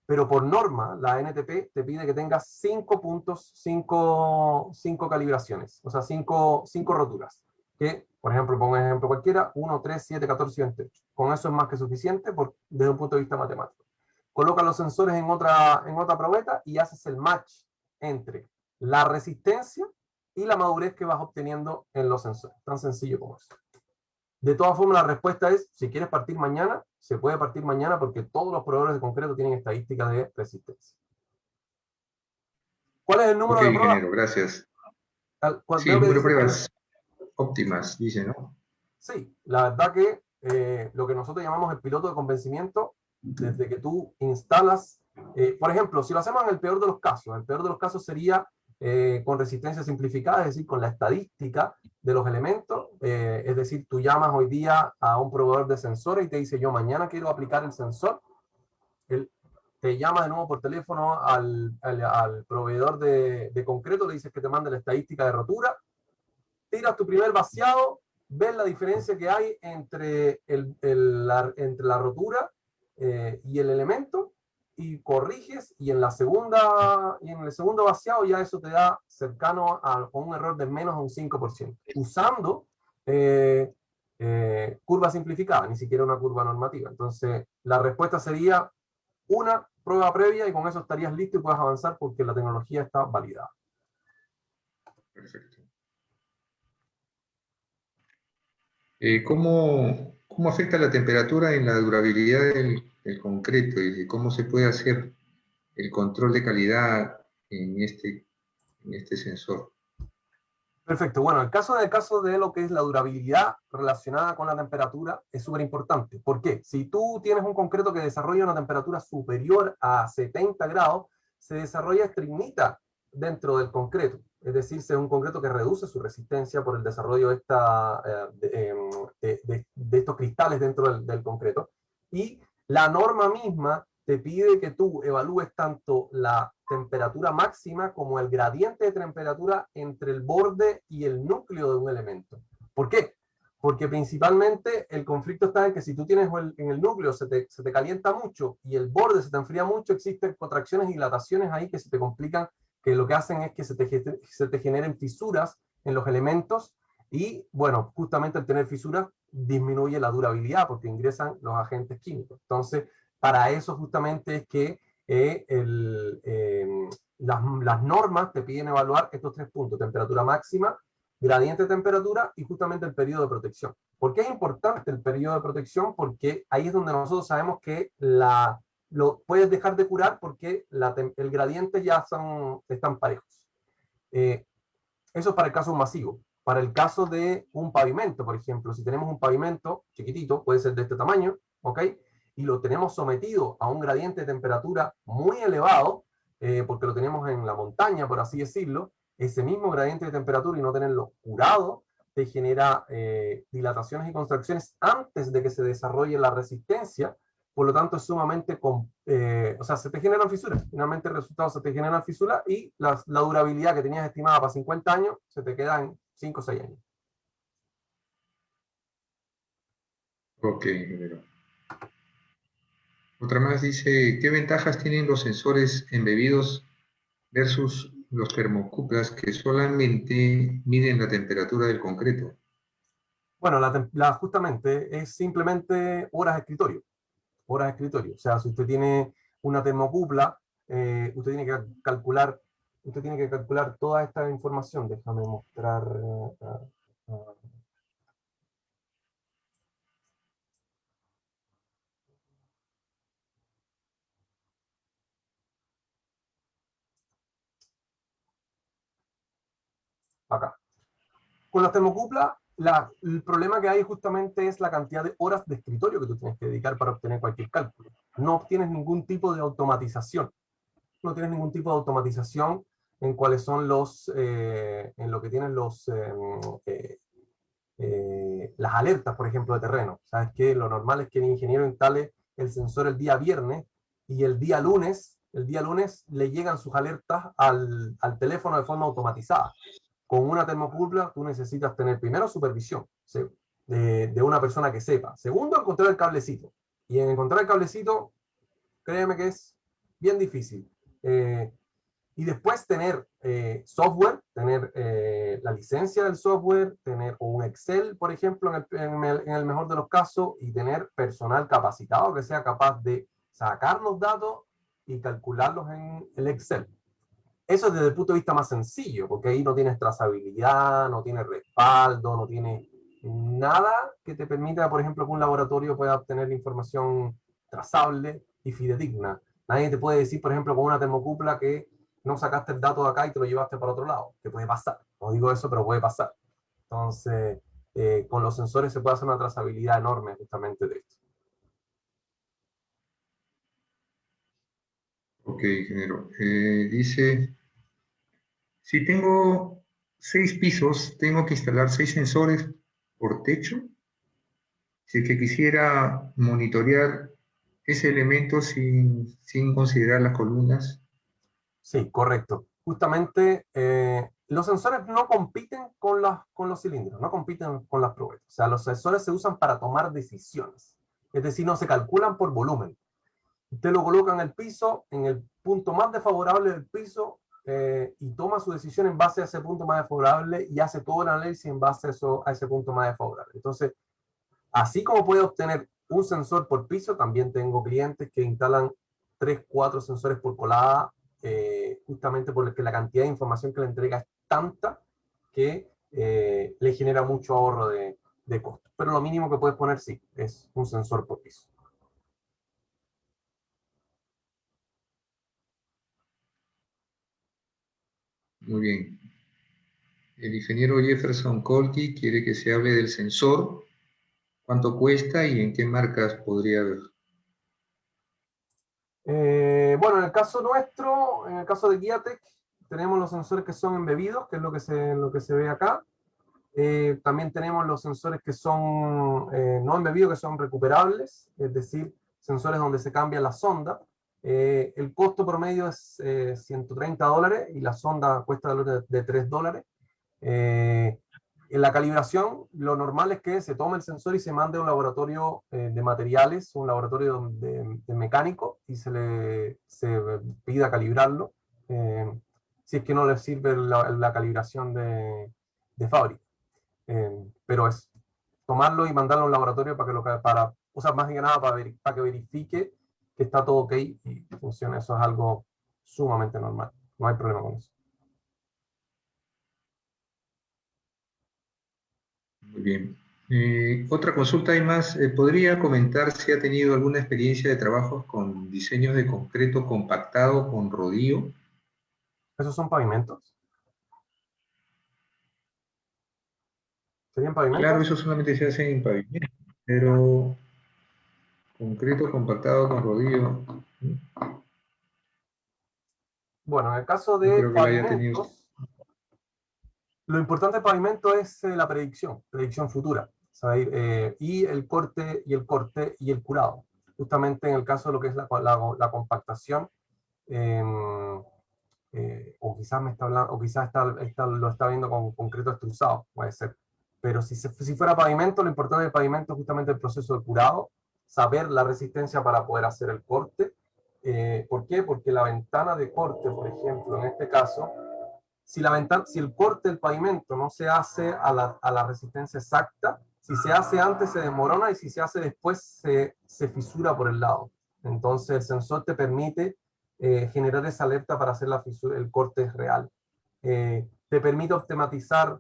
Pero por norma, la NTP te pide que tengas 5 puntos, 5 calibraciones, o sea, 5 roturas. Que, por ejemplo, pongo un ejemplo cualquiera, 1, 3, 7, 14 y 28. Con eso es más que suficiente desde un punto de vista matemático. Coloca los sensores en otra probeta y haces el match entre la resistencia y la madurez que vas obteniendo en los sensores. Tan sencillo como eso. De todas formas, la respuesta es, si quieres partir mañana, se puede partir mañana porque todos los proveedores de concreto tienen estadísticas de resistencia. ¿Cuál es el número de pruebas? Ingeniero, gracias. Sí, Veo que número de dice, pruebas óptimas, dice, ¿no? sí, la verdad que lo que nosotros llamamos el piloto de convencimiento, desde que tú instalas, por ejemplo, si lo hacemos en el peor de los casos sería con resistencia simplificada, es decir, con la estadística de los elementos, es decir, tú llamas hoy día a un proveedor de sensores y te dice, yo mañana quiero aplicar el sensor, él te llama de nuevo por teléfono al proveedor de concreto, le dices que te mande la estadística de rotura, tiras tu primer vaciado, ves la diferencia que hay entre la rotura y el elemento, y corriges, y en el segundo vaciado ya eso te da cercano a un error de menos de un 5%, usando curva simplificada, ni siquiera una curva normativa. Entonces, la respuesta sería una prueba previa y con eso estarías listo y puedes avanzar porque la tecnología está validada. Perfecto. ¿Cómo afecta la temperatura en la durabilidad del concreto y cómo se puede hacer el control de calidad en este sensor? Perfecto. Bueno, el caso de lo que es la durabilidad relacionada con la temperatura es súper importante. ¿Por qué? Si tú tienes un concreto que desarrolla una temperatura superior a 70 grados, se desarrolla estrimita dentro del concreto. Es decir, es un concreto que reduce su resistencia por el desarrollo de estos cristales dentro del concreto. Y la norma misma te pide que tú evalúes tanto la temperatura máxima como el gradiente de temperatura entre el borde y el núcleo de un elemento. ¿Por qué? Porque principalmente el conflicto está en que si tú tienes en el núcleo se te calienta mucho y el borde se te enfría mucho, existen contracciones y dilataciones ahí que se te complican, que lo que hacen es que se te generen fisuras en los elementos y, bueno, justamente al tener fisuras disminuye la durabilidad porque ingresan los agentes químicos. Entonces, para eso justamente es que las normas te piden evaluar estos 3 puntos, temperatura máxima, gradiente de temperatura y justamente el periodo de protección. ¿Por qué es importante el periodo de protección? Porque ahí es donde nosotros sabemos que lo puedes dejar de curar porque el gradiente ya están parejos. Eso es para el caso masivo. Para el caso de un pavimento, por ejemplo, si tenemos un pavimento chiquitito, puede ser de este tamaño, ¿ok? Y lo tenemos sometido a un gradiente de temperatura muy elevado, porque lo tenemos en la montaña, por así decirlo, ese mismo gradiente de temperatura y no tenerlo curado, te genera dilataciones y contracciones antes de que se desarrolle la resistencia, por lo tanto es sumamente, o sea, se te generan fisuras, finalmente el resultado se te generan fisuras y la durabilidad que tenías estimada para 50 años se te queda en 5 o 6 años. Ok, ingeniero. Otra más dice, ¿qué ventajas tienen los sensores embebidos versus los termocuplas que solamente miden la temperatura del concreto? Bueno, justamente es simplemente horas de escritorio. Horas de escritorio. O sea, si usted tiene una termocupla, usted tiene que calcular toda esta información. Déjame mostrar. Acá. Con las termocuplas, el problema que hay justamente es la cantidad de horas de escritorio que tú tienes que dedicar para obtener cualquier cálculo. No obtienes ningún tipo de automatización. No tienes ningún tipo de automatización en cuáles son en lo que tienen las alertas, por ejemplo, de terreno. Sabes que lo normal es que el ingeniero instale el sensor el día viernes y el día lunes le llegan sus alertas al teléfono de forma automatizada. Con una termocupla tú necesitas tener primero supervisión de una persona que sepa. Segundo, encontrar el cablecito. Y en encontrar el cablecito créeme que es bien difícil. Y después tener software, tener la licencia del software, tener un Excel, por ejemplo, en el mejor de los casos, y tener personal capacitado que sea capaz de sacar los datos y calcularlos en el Excel. Eso es desde el punto de vista más sencillo, porque ahí no tienes trazabilidad, no tienes respaldo, no tienes nada que te permita, por ejemplo, que un laboratorio pueda obtener información trazable y fidedigna. Nadie te puede decir, por ejemplo, con una termocupla que no sacaste el dato de acá y te lo llevaste para otro lado, que puede pasar. No digo eso, pero puede pasar. Entonces, con los sensores se puede hacer una trazabilidad enorme justamente de esto. Ok, ingeniero. Dice, si tengo 6 pisos, tengo que instalar 6 sensores por techo. Si es que quisiera monitorear ese elemento sin considerar las columnas. Sí, correcto. Justamente los sensores no compiten con los cilindros, no compiten con las probetas. O sea, los sensores se usan para tomar decisiones. Es decir, no se calculan por volumen. Usted lo coloca en el piso, en el punto más desfavorable del piso, y toma su decisión en base a ese punto más desfavorable y hace todo el análisis en base a ese punto más desfavorable. Entonces, así como puede obtener un sensor por piso, también tengo clientes que instalan 3, 4 sensores por colada, justamente porque la cantidad de información que le entrega es tanta que le genera mucho ahorro de costo. Pero lo mínimo que puedes poner, sí, es un sensor por piso. Muy bien. El ingeniero Jefferson Kolke quiere que se hable del sensor, cuánto cuesta y en qué marcas podría haber. Bueno, en el caso nuestro, en el caso de Giatec, tenemos los sensores que son embebidos, que es lo que se ve acá. También tenemos los sensores que son no embebidos, que son recuperables, es decir, sensores donde se cambia la sonda. El costo promedio es $130 y la sonda cuesta de $3. En la calibración, lo normal es que se tome el sensor y se mande a un laboratorio de materiales, un laboratorio de mecánico, y se pida calibrarlo, si es que no le sirve la calibración de fábrica. Pero es tomarlo y mandarlo a un laboratorio o sea, más que nada para que verifique que está todo ok y funciona. Eso es algo sumamente normal. No hay problema con eso. Muy bien. Otra consulta hay más. ¿Podría comentar si ha tenido alguna experiencia de trabajo con diseños de concreto compactado con rodillo? ¿Esos son pavimentos? ¿Serían pavimentos? Claro, eso solamente se hace en pavimento, pero concreto compactado con rodillo, Bueno, en el caso no de creo que lo haya tenido. pavimentos, lo importante del pavimento es la predicción futura, ¿sabes? Y el corte y el curado. Justamente en el caso de lo que es la compactación, o quizás me está hablando, o quizás lo está viendo con concreto extrusado, puede ser. Pero si fuera pavimento, lo importante del pavimento es justamente el proceso de curado, saber la resistencia para poder hacer el corte. ¿Por qué? Porque la ventana de corte, por ejemplo, en este caso, si el corte del pavimento no se hace a la resistencia exacta, si se hace antes se desmorona y si se hace después se fisura por el lado. Entonces el sensor te permite generar esa alerta para hacer el corte real. Te permite automatizar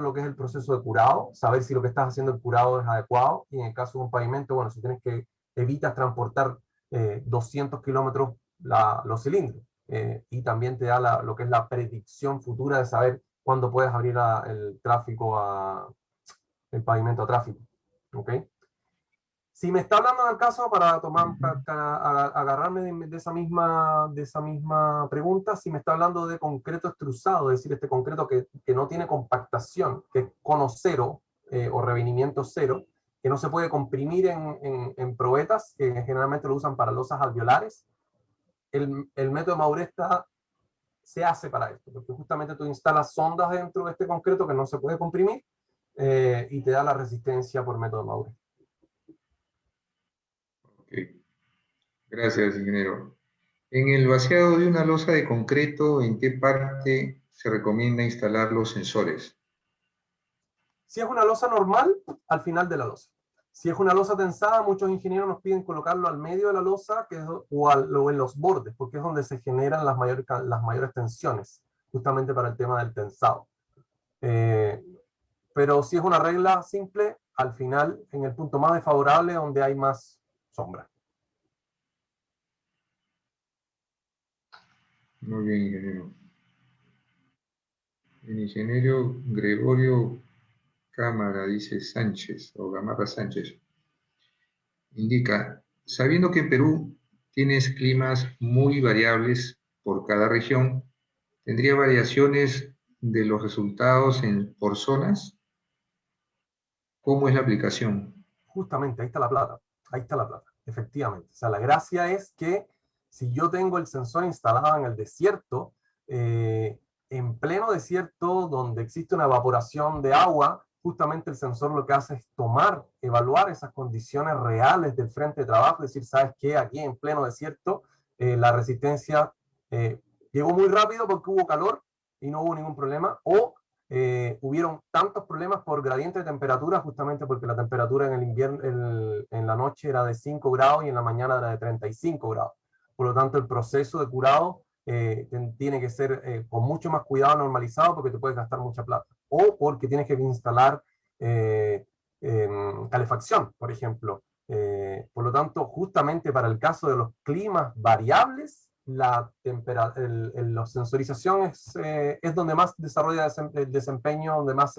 lo que es el proceso de curado, saber si lo que estás haciendo el curado es adecuado, y en el caso de un pavimento, bueno, si tienes que evitas transportar 200 kilómetros los cilindros. Y también te da lo que es la predicción futura de saber cuándo puedes abrir el pavimento a tráfico. ¿Okay? Si me está hablando en el caso, para agarrarme de esa misma pregunta, si me está hablando de concreto extrusado, es decir, este concreto que no tiene compactación, que es cono cero o revenimiento cero, que no se puede comprimir en probetas, que generalmente lo usan para losas alveolares, el método de Maurer se hace para esto, porque justamente tú instalas sondas dentro de este concreto que no se puede comprimir, y te da la resistencia por método de Maurer. Okay. Gracias, ingeniero. En el vaciado de una losa de concreto, ¿en qué parte se recomienda instalar los sensores? Si es una losa normal, al final de la losa. Si es una losa tensada, muchos ingenieros nos piden colocarlo al medio de la losa o en los bordes, porque es donde se generan las mayores tensiones, justamente para el tema del tensado. Pero si es una regla simple, al final, en el punto más desfavorable, donde hay más sombra. Muy bien, ingeniero. El ingeniero Gregorio Cámara, dice Sánchez, o Gamarra Sánchez, indica, sabiendo que en Perú tienes climas muy variables por cada región, ¿tendría variaciones de los resultados por zonas? ¿Cómo es la aplicación? Justamente, ahí está la plata. Ahí está la plata, efectivamente. O sea, la gracia es que si yo tengo el sensor instalado en el desierto, en pleno desierto donde existe una evaporación de agua, justamente el sensor lo que hace es evaluar esas condiciones reales del frente de trabajo, es decir, ¿sabes qué? Aquí en pleno desierto, la resistencia llegó muy rápido porque hubo calor y no hubo ningún problema, o hubieron tantos problemas por gradiente de temperatura, justamente porque la temperatura en el invierno, en la noche era de 5 grados y en la mañana era de 35 grados. Por lo tanto, el proceso de curado tiene que ser con mucho más cuidado normalizado porque te puedes gastar mucha plata. O porque tienes que instalar calefacción, por ejemplo. Por lo tanto, justamente para el caso de los climas variables, la sensorización es donde más desarrolla el desempeño, donde más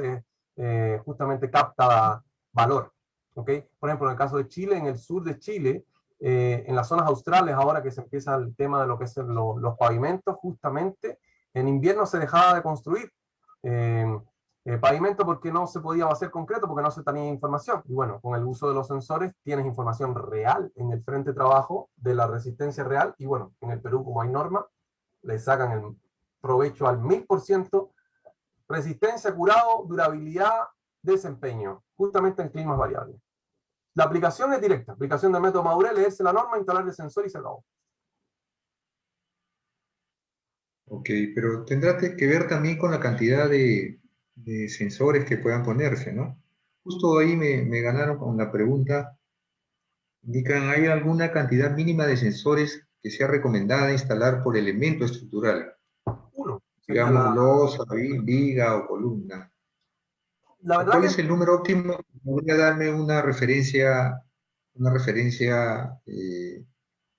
justamente capta valor. ¿Okay? Por ejemplo, en el caso de Chile, en el sur de Chile, en las zonas australes, ahora que se empieza el tema de lo que es los pavimentos, justamente en invierno se dejaba de construir pavimento porque no se podía hacer concreto, porque no se tenía información. Y bueno, con el uso de los sensores tienes información real en el frente de trabajo de la resistencia real. Y bueno, en el Perú, como hay norma, le sacan el provecho al 1000%. Resistencia, curado, durabilidad, desempeño, justamente en climas variables. La aplicación es directa. Aplicación del método Madurell, leerse la norma, instalar el sensor y se acabó. Ok, pero tendrá que ver también con la cantidad de sensores que puedan ponerse, ¿no? Justo ahí me ganaron con la pregunta. Indican, ¿hay alguna cantidad mínima de sensores que sea recomendada instalar por elemento estructural? Uno. Digamos, losa, viga o columna. La verdad ¿Cuál que es el número óptimo? Podría darme una referencia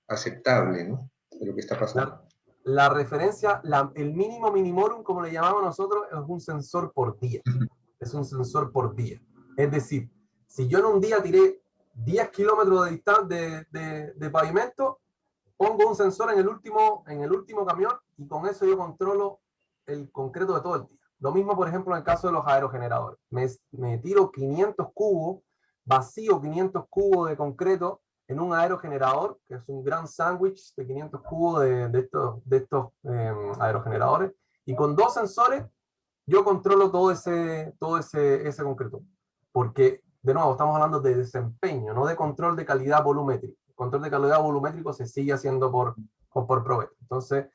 aceptable, ¿no? De lo que está pasando. La referencia, el mínimo minimorum, como le llamamos nosotros, es un sensor por día. Es un sensor por día. Es decir, si yo en un día tiré 10 kilómetros de distancia de pavimento, pongo un sensor en el último camión y con eso yo controlo el concreto de todo el día. Lo mismo, por ejemplo, en el caso de los aerogeneradores. Me tiro 500 cubos, vacío 500 cubos de concreto en un aerogenerador, que es un gran sándwich de 500 cubos de estos aerogeneradores, y con 2 sensores yo controlo todo ese concreto. Porque, de nuevo, estamos hablando de desempeño, no de control de calidad volumétrica. El control de calidad volumétrico se sigue haciendo por proveedor. Entonces,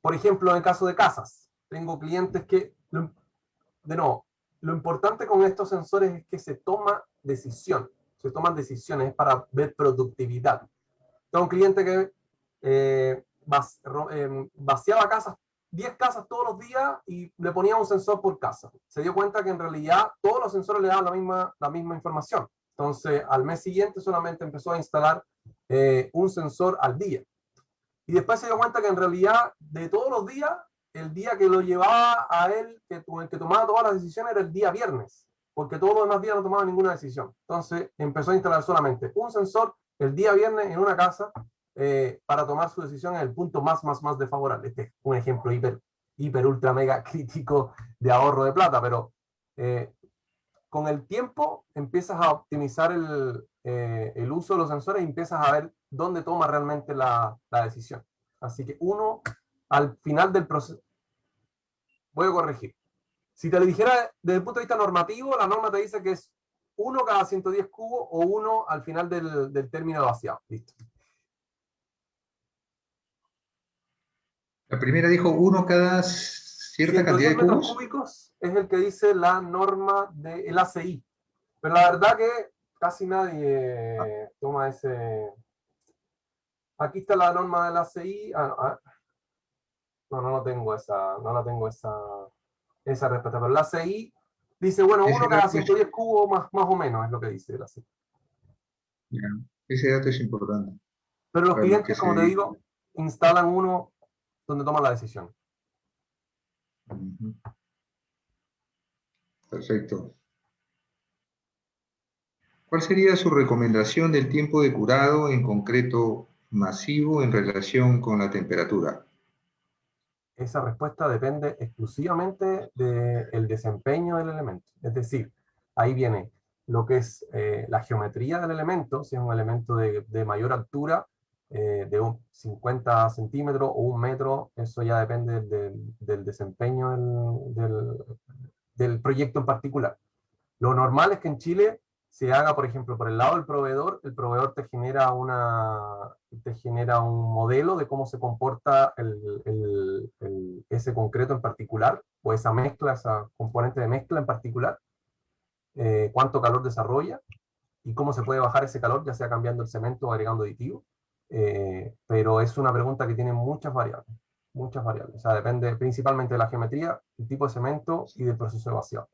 por ejemplo, en el caso de casas, tengo clientes que, de nuevo, lo importante con estos sensores es que se toman decisiones para ver productividad. Tengo un cliente que vaciaba casas, 10 casas todos los días y le ponía un sensor por casa. Se dio cuenta que en realidad todos los sensores le daban la misma información. Entonces, al mes siguiente solamente empezó a instalar un sensor al día. Y después se dio cuenta que en realidad de todos los días, el día que lo llevaba a él, el que tomaba todas las decisiones era el día viernes, porque todos los demás días no tomaba ninguna decisión. Entonces empezó a instalar solamente un sensor el día viernes en una casa para tomar su decisión en el punto más desfavorable. Este es un ejemplo hiper, ultra, mega crítico de ahorro de plata, pero con el tiempo empiezas a optimizar el uso de los sensores y empiezas a ver dónde toma realmente la decisión. Así que uno, al final del proceso, voy a corregir. Si te lo dijera desde el punto de vista normativo, la norma te dice que es 1 cada 110 cubos o 1 al final del término de vaciado. Listo. La primera dijo uno cada cierta cantidad 110 de metros cubos. cúbicos es el que dice la norma del ACI. Pero la verdad que casi nadie toma ese... Aquí está la norma del ACI. No, no lo tengo no la tengo esa respuesta. Pero el ACI dice, bueno, Ese uno cada dato es, 110 cubos más o menos es lo que dice el ACI. ya, ese dato es importante Pero los para los que clientes, se como te dedican. digo, instalan uno donde toman la decisión. Ujú. Perfecto. ¿Cuál sería su recomendación del tiempo de curado en concreto masivo en relación con la temperatura? Esa respuesta depende exclusivamente del desempeño del elemento. Es decir, ahí viene lo que es la geometría del elemento, si es un elemento de mayor altura, de un 50 centímetros o un metro, eso ya depende del desempeño del proyecto en particular. Lo normal es que en Chile se haga, por ejemplo, por el lado del proveedor, el proveedor te genera un modelo de cómo se comporta ese concreto en particular, o esa mezcla, esa componente de mezcla en particular, cuánto calor desarrolla y cómo se puede bajar ese calor, ya sea cambiando el cemento o agregando aditivos. Pero es una pregunta que tiene muchas variables, muchas variables. O sea, depende principalmente de la geometría, el tipo de cemento y del proceso de vaciado.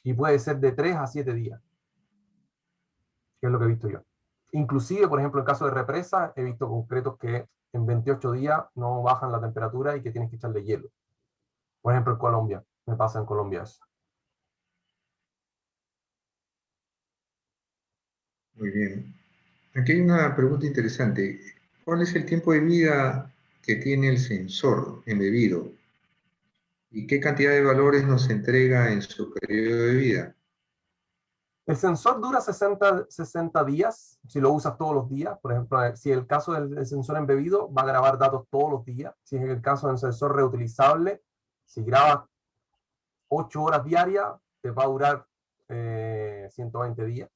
Y puede ser de 3 a 7 días, que es lo que he visto yo. Inclusive, por ejemplo, en caso de represas, he visto concretos que en 28 días no bajan la temperatura y que tienes que echarle hielo. Por ejemplo, en Colombia, me pasa en Colombia eso. Muy bien. Aquí hay una pregunta interesante. ¿Cuál es el tiempo de vida que tiene el sensor embebido? ¿Y qué cantidad de valores nos entrega en su periodo de vida? El sensor dura 60 días, si lo usas todos los días. Por ejemplo, si el caso del sensor embebido, va a grabar datos todos los días. Si es el caso del sensor reutilizable, si grabas 8 horas diarias, te va a durar 120 días,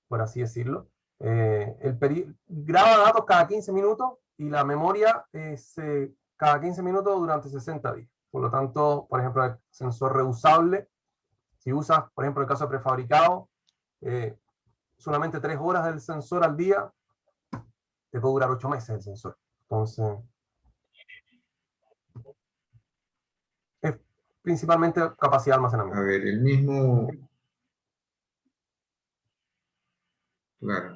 por así decirlo. Graba datos cada 15 minutos y la memoria es cada 15 minutos durante 60 días. Por lo tanto, por ejemplo, el sensor reusable, si usas, por ejemplo, el caso de prefabricado, eh, solamente 3 horas del sensor al día, te puede durar 8 meses el sensor. Entonces, es principalmente capacidad de A almacenamiento. ver, el mismo, claro.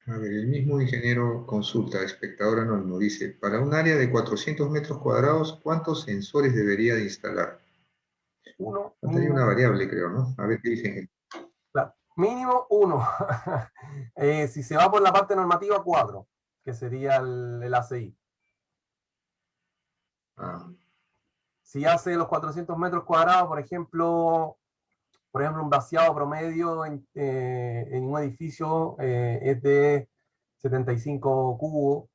A ver, el mismo ingeniero consulta, espectador anónimo, dice, para un área de 400 metros cuadrados, ¿cuántos sensores debería de instalar? Uno, Faltaría mínimo. una variable, creo, ¿no? A ver qué dicen. Claro, mínimo uno. Si se va por la parte normativa, 4, que sería el ACI. Ah, Si hace los 400 metros cuadrados, por ejemplo un vaciado promedio en un edificio es de 75 cubos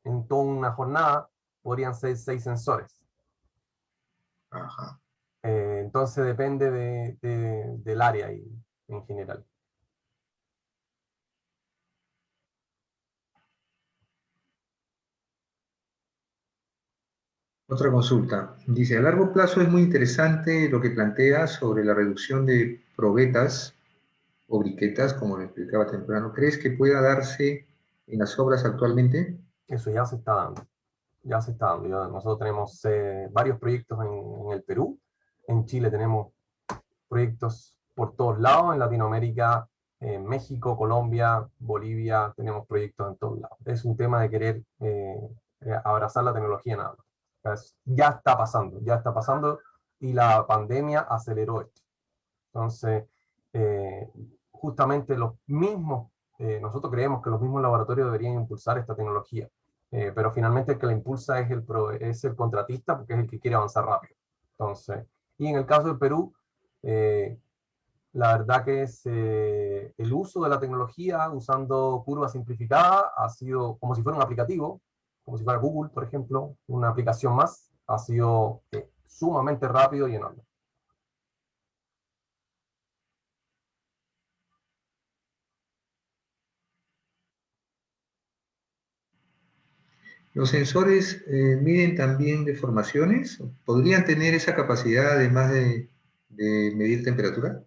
en toda una jornada, podrían ser 6 sensores. ajá. Entonces depende del área y, en general. Otra consulta. Dice, a largo plazo es muy interesante lo que plantea sobre la reducción de probetas o briquetas, como lo explicaba temprano. ¿Crees que pueda darse en las obras actualmente? Eso ya se está dando. Ya se está dando. Nosotros tenemos varios proyectos en el Perú. En Chile tenemos proyectos por todos lados. En Latinoamérica, México, Colombia, Bolivia, tenemos proyectos en todos lados. Es un tema de querer abrazar la tecnología nada más. Ya está pasando y la pandemia aceleró esto. Entonces, eh, justamente nosotros creemos que los mismos laboratorios deberían impulsar esta tecnología, pero finalmente el que la impulsa es el contratista porque es el que quiere avanzar rápido. Entonces, y en el caso del Perú, eh, la verdad que el uso de la tecnología usando curvas simplificadas ha sido como si fuera un aplicativo, como si fuera Google, por ejemplo, una aplicación más, ha sido sumamente rápido y enorme. ¿Los sensores miden también deformaciones? ¿Podrían tener esa capacidad además de medir temperatura?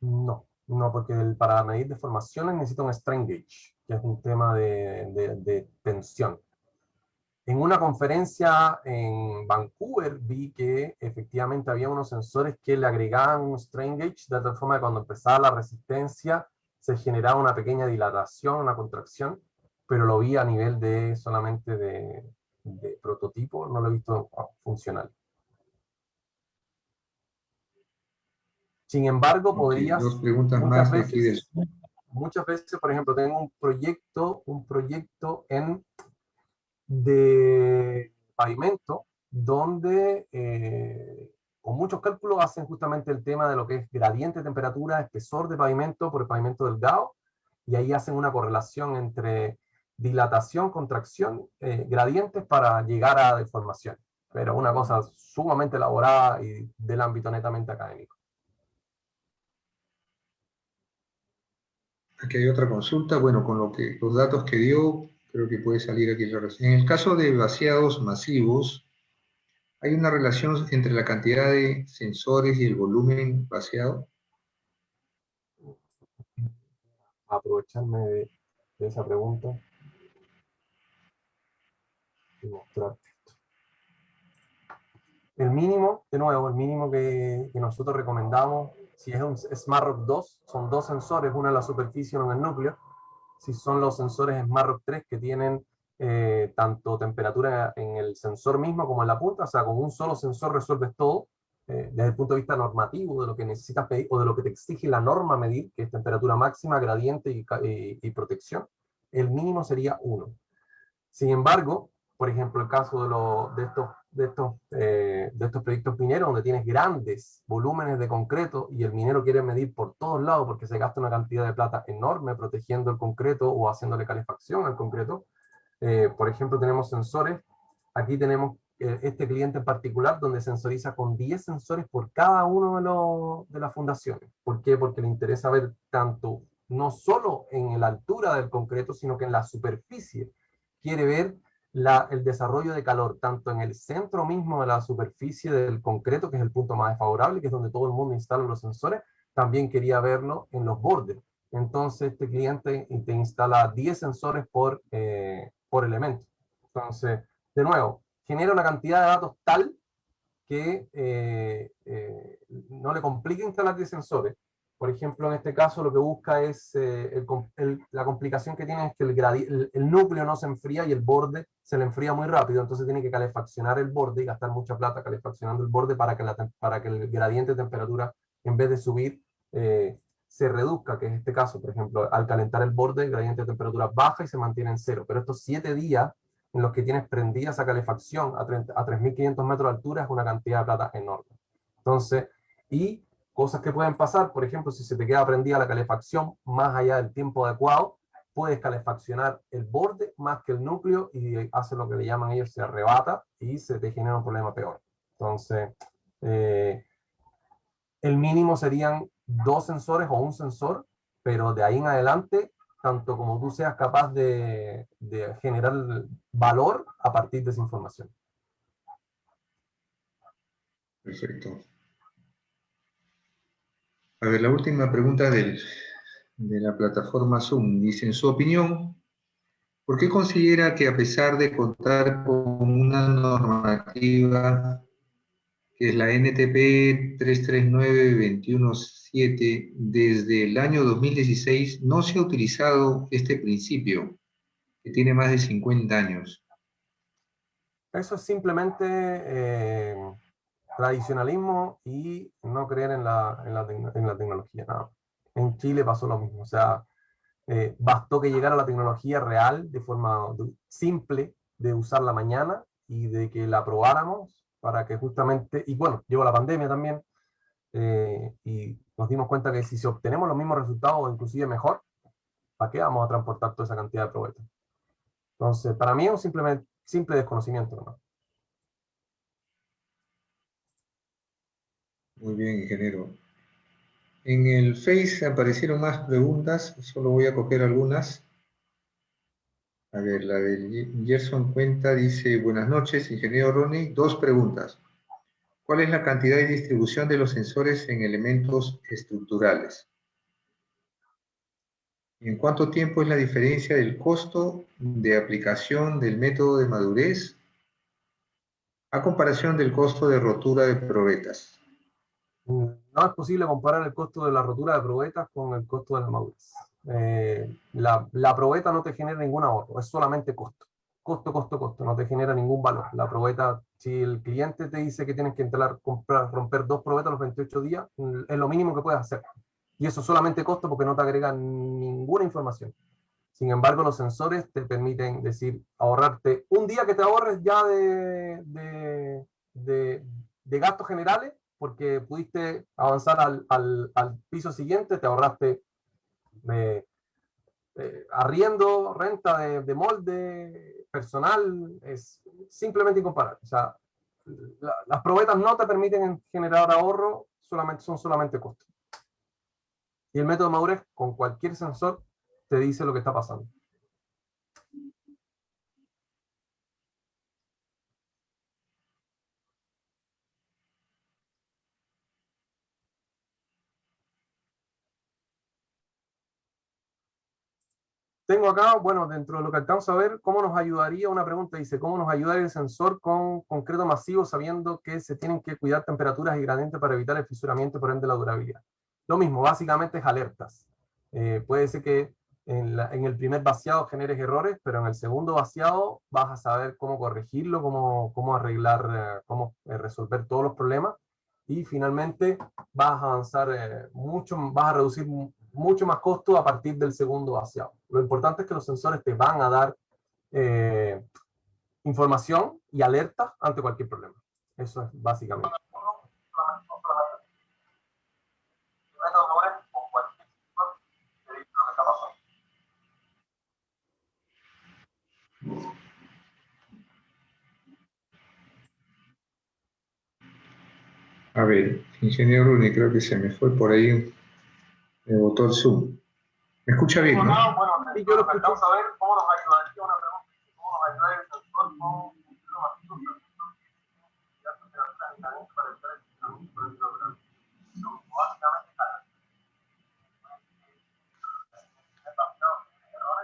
No, no, porque para medir deformaciones necesita un strain gauge, que es un tema de tensión. En una conferencia en Vancouver vi que efectivamente había unos sensores que le agregaban un strain gauge, de tal forma que cuando empezaba la resistencia se generaba una pequeña dilatación, una contracción, pero lo vi a nivel de solamente de prototipo, no lo he visto funcional. Sin embargo, Ok, dos podrías preguntas muchas más aquí del... veces, por ejemplo, tengo un proyecto de pavimento donde con muchos cálculos hacen justamente el tema de lo que es gradiente de temperatura, espesor de pavimento por el pavimento delgado, y ahí hacen una correlación entre dilatación, contracción, gradientes para llegar a deformación. Pero una cosa sumamente elaborada y del ámbito netamente académico. Aquí hay otra consulta. Bueno, con los datos que dio, creo que puede salir aquí la relación. En el caso de vaciados masivos, ¿hay una relación entre la cantidad de sensores y el volumen vaciado? Aprovecharme de esa pregunta y mostrar. El mínimo, de nuevo, el mínimo que nosotros recomendamos, si es un SmartRock 2, son dos sensores, uno en la superficie y uno en el núcleo. Si son los sensores SmartRock 3 que tienen tanto temperatura en el sensor mismo como en la punta, o sea, con un solo sensor resuelves todo, desde el punto de vista normativo, de lo que necesitas pedir o de lo que te exige la norma medir, que es temperatura máxima, gradiente y protección, el mínimo sería 1. Sin embargo, por ejemplo, el caso de estos proyectos mineros, donde tienes grandes volúmenes de concreto y el minero quiere medir por todos lados porque se gasta una cantidad de plata enorme protegiendo el concreto o haciéndole calefacción al concreto. Por ejemplo, tenemos sensores. Aquí tenemos este cliente en particular donde sensoriza con 10 sensores por cada uno de las fundaciones. ¿Por qué? Porque le interesa ver tanto, no solo en la altura del concreto, sino que en la superficie. Quiere ver el desarrollo de calor tanto en el centro mismo de la superficie del concreto, que es el punto más desfavorable, que es donde todo el mundo instala los sensores. También quería verlo en los bordes. Entonces este cliente te instala 10 sensores por elemento. Entonces, de nuevo, genera una cantidad de datos tal que no le complica instalar 10 sensores. Por ejemplo, en este caso lo que busca es, la complicación que tiene es que el núcleo no se enfría y el borde se le enfría muy rápido, entonces tiene que calefaccionar el borde y gastar mucha plata calefaccionando el borde para que el gradiente de temperatura, en vez de subir, se reduzca, que es este caso, por ejemplo, al calentar el borde, el gradiente de temperatura baja y se mantiene en cero. Pero estos 7 días en los que tienes prendida esa calefacción a 3.500 metros de altura es una cantidad de plata enorme. Entonces, y cosas que pueden pasar, por ejemplo, si se te queda prendida la calefacción más allá del tiempo adecuado, puedes calefaccionar el borde más que el núcleo y hace lo que le llaman ellos, se arrebata y se te genera un problema peor. Entonces, el mínimo serían 2 sensores o un sensor, pero de ahí en adelante, tanto como tú seas capaz de generar valor a partir de esa información. Perfecto. A ver, la última pregunta de la plataforma Zoom. Dice, en su opinión, ¿por qué considera que a pesar de contar con una normativa que es la NTP 339-217, desde el año 2016 no se ha utilizado este principio, que tiene más de 50 años? Eso es simplemente tradicionalismo y no creer en la tecnología. No. En Chile pasó lo mismo. O sea, bastó que llegara la tecnología real de forma simple de usarla mañana y de que la probáramos para que justamente, y bueno, llegó la pandemia también, y nos dimos cuenta que si obtenemos los mismos resultados o inclusive mejor, ¿para qué vamos a transportar toda esa cantidad de probetas? Entonces, para mí es un simple desconocimiento nomás. Muy bien, ingeniero. En el Face aparecieron más preguntas, solo voy a coger algunas. A ver, la de Gerson Cuenta dice, buenas noches, ingeniero Ronnie, 2 preguntas. ¿Cuál es la cantidad y distribución de los sensores en elementos estructurales? ¿Y en cuánto tiempo es la diferencia del costo de aplicación del método de madurez a comparación del costo de rotura de probetas? No es posible comparar el costo de la rotura de probetas con el costo de la madurez. La probeta no te genera ningún ahorro, es solamente costo. Costo, no te genera ningún valor. La probeta, si el cliente te dice que tienes que entrar, comprar, romper 2 probetas a los 28 días, es lo mínimo que puedes hacer. Y eso es solamente costo porque no te agrega ninguna información. Sin embargo, los sensores te permiten decir, ahorrarte un día que te ahorres ya de gastos generales, porque pudiste avanzar al piso siguiente, te ahorraste arriendo, renta de molde, personal, es simplemente incomparable. O sea, las probetas no te permiten generar ahorro, son solamente costos. Y el método madurez, con cualquier sensor, te dice lo que está pasando. Tengo acá, bueno, dentro de lo que alcanzo a ver, ¿cómo nos ayudaría? Una pregunta dice, ¿cómo nos ayudaría el sensor con concreto masivo sabiendo que se tienen que cuidar temperaturas y gradientes para evitar el fisuramiento y por ende la durabilidad? Lo mismo, básicamente es alertas. Puede ser que en el primer vaciado generes errores, pero en el segundo vaciado vas a saber cómo corregirlo, cómo arreglar, cómo resolver todos los problemas y finalmente vas a avanzar mucho, vas a reducir mucho más costo a partir del segundo vaciado. Lo importante es que los sensores te van a dar información y alertas ante cualquier problema. Eso es básicamente. A ver, ingeniero Runi, creo que se me fue por ahí, me botó el Zoom. ¿Me escucha bien, no? Bueno, sí, yo lo escucho. Vamos a ver cómo nos ayudaría una pregunta. ¿Cómo nos ayudaría el sensor con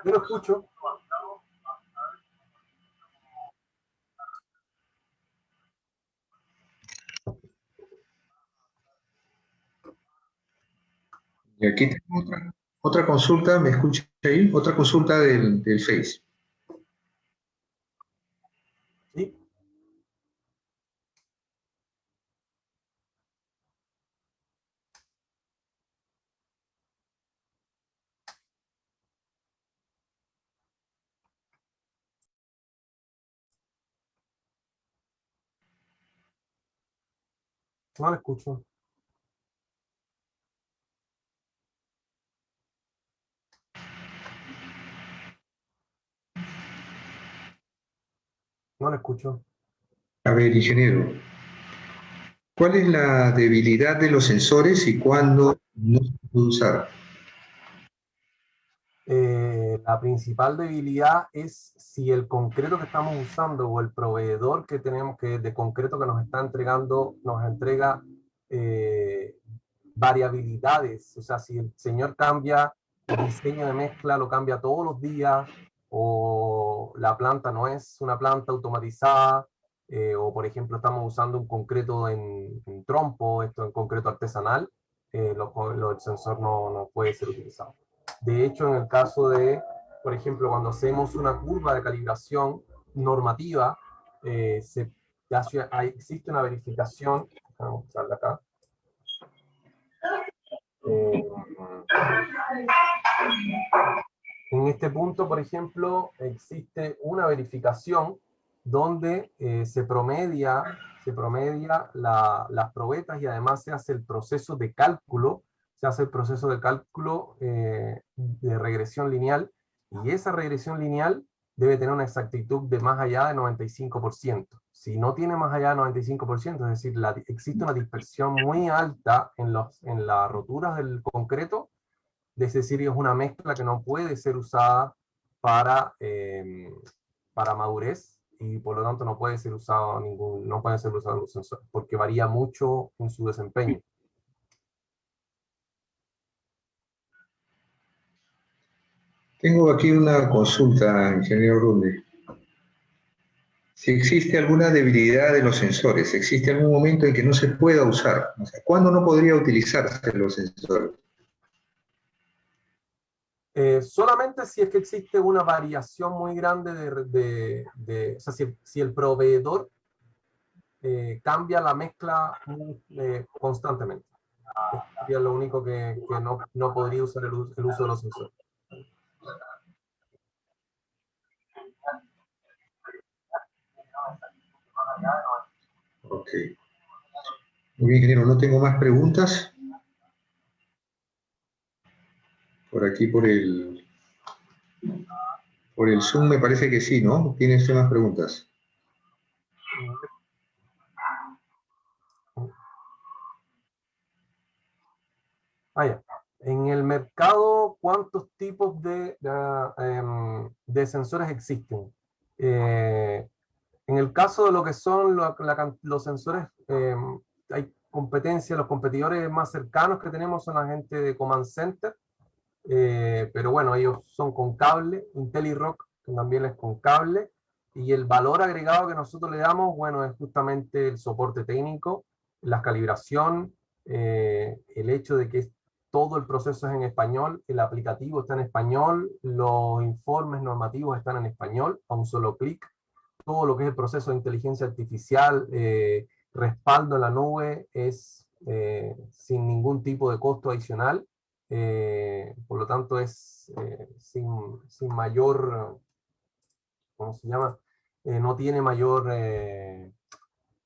yo lo escucho. Y aquí tengo otra consulta, ¿me escucha ahí? Otra consulta del Face. Sí. No lo escucho. No lo escucho. A ver, ingeniero, ¿cuál es la debilidad de los sensores y cuándo no se puede usar? La principal debilidad es si el concreto que estamos usando o el proveedor que tenemos de concreto que nos está entregando nos entrega variabilidades. O sea, si el señor cambia el diseño de mezcla, lo cambia todos los días, o la planta no es una planta automatizada, o por ejemplo estamos usando un concreto en trompo, esto en concreto artesanal, el sensor no puede ser utilizado. De hecho, en el caso de, por ejemplo, cuando hacemos una curva de calibración normativa, existe una verificación, vamos a mostrarla acá. En este punto, por ejemplo, existe una verificación donde se promedia las probetas y además se hace el proceso de cálculo, de regresión lineal, y esa regresión lineal debe tener una exactitud de más allá de 95%. Si no tiene más allá de 95%, es decir, existe una dispersión muy alta en las roturas del concreto, es decir, es una mezcla que no puede ser usada para madurez, y por lo tanto no puede ser usado no pueden ser usados los sensores, porque varía mucho en su desempeño. Tengo aquí una consulta, ingeniero Runde. Si existe alguna debilidad de los sensores, ¿existe algún momento en que no se pueda usar? O sea, ¿cuándo no podría utilizarse los sensores? Solamente si es que existe una variación muy grande o sea, si el proveedor cambia la mezcla constantemente. Eso sería lo único que no podría usar el uso de los sensores. Ok. Muy bien, ingeniero, no tengo más preguntas. Por aquí, por el Zoom me parece que sí, ¿no? ¿Tiene usted más preguntas? Ya. En el mercado, ¿cuántos tipos de sensores existen? En el caso de lo que son los sensores, hay competencia, los competidores más cercanos que tenemos son la gente de Command Center, pero bueno, ellos son con cable, IntelliRock también es con cable, y el valor agregado que nosotros le damos, bueno, es justamente el soporte técnico, la calibración, el hecho de que todo el proceso es en español, el aplicativo está en español, los informes normativos están en español, a un solo clic, todo lo que es el proceso de inteligencia artificial, respaldo en la nube, es sin ningún tipo de costo adicional. Por lo tanto es sin mayor, ¿cómo se llama? No tiene mayor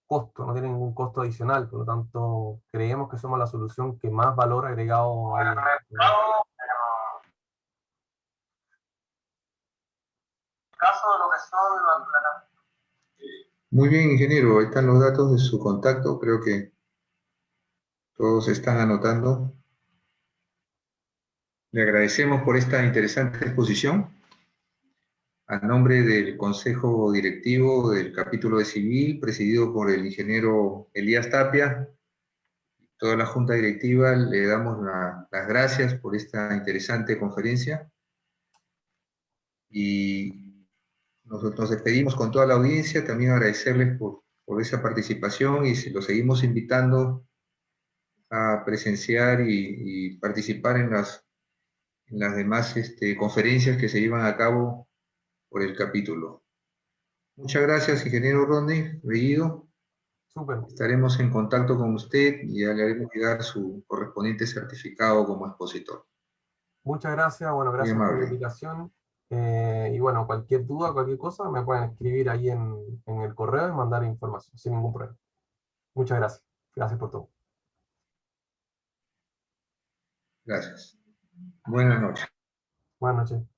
costo, no tiene ningún costo adicional, por lo tanto creemos que somos la solución que más valor agregado hay. Muy bien, ingeniero, ahí están los datos de su contacto, creo que todos están anotando. Le agradecemos por esta interesante exposición. A nombre del Consejo Directivo del Capítulo de Civil, presidido por el ingeniero Elías Tapia, toda la Junta Directiva, le damos las gracias por esta interesante conferencia y nos despedimos con toda la audiencia, también agradecerles por esa participación y los seguimos invitando a presenciar y participar en las demás conferencias que se llevan a cabo por el capítulo. Muchas gracias, ingeniero Rodney Bellido. Súper. Estaremos en contacto con usted y ya le haremos llegar su correspondiente certificado como expositor. Muchas gracias, bueno, Muy gracias por la amable. invitación. Y bueno, cualquier duda, cualquier cosa, me pueden escribir ahí en el correo y mandar información, sin ningún problema. Muchas gracias. Gracias por todo. Gracias. Buenas noches. Buenas noches.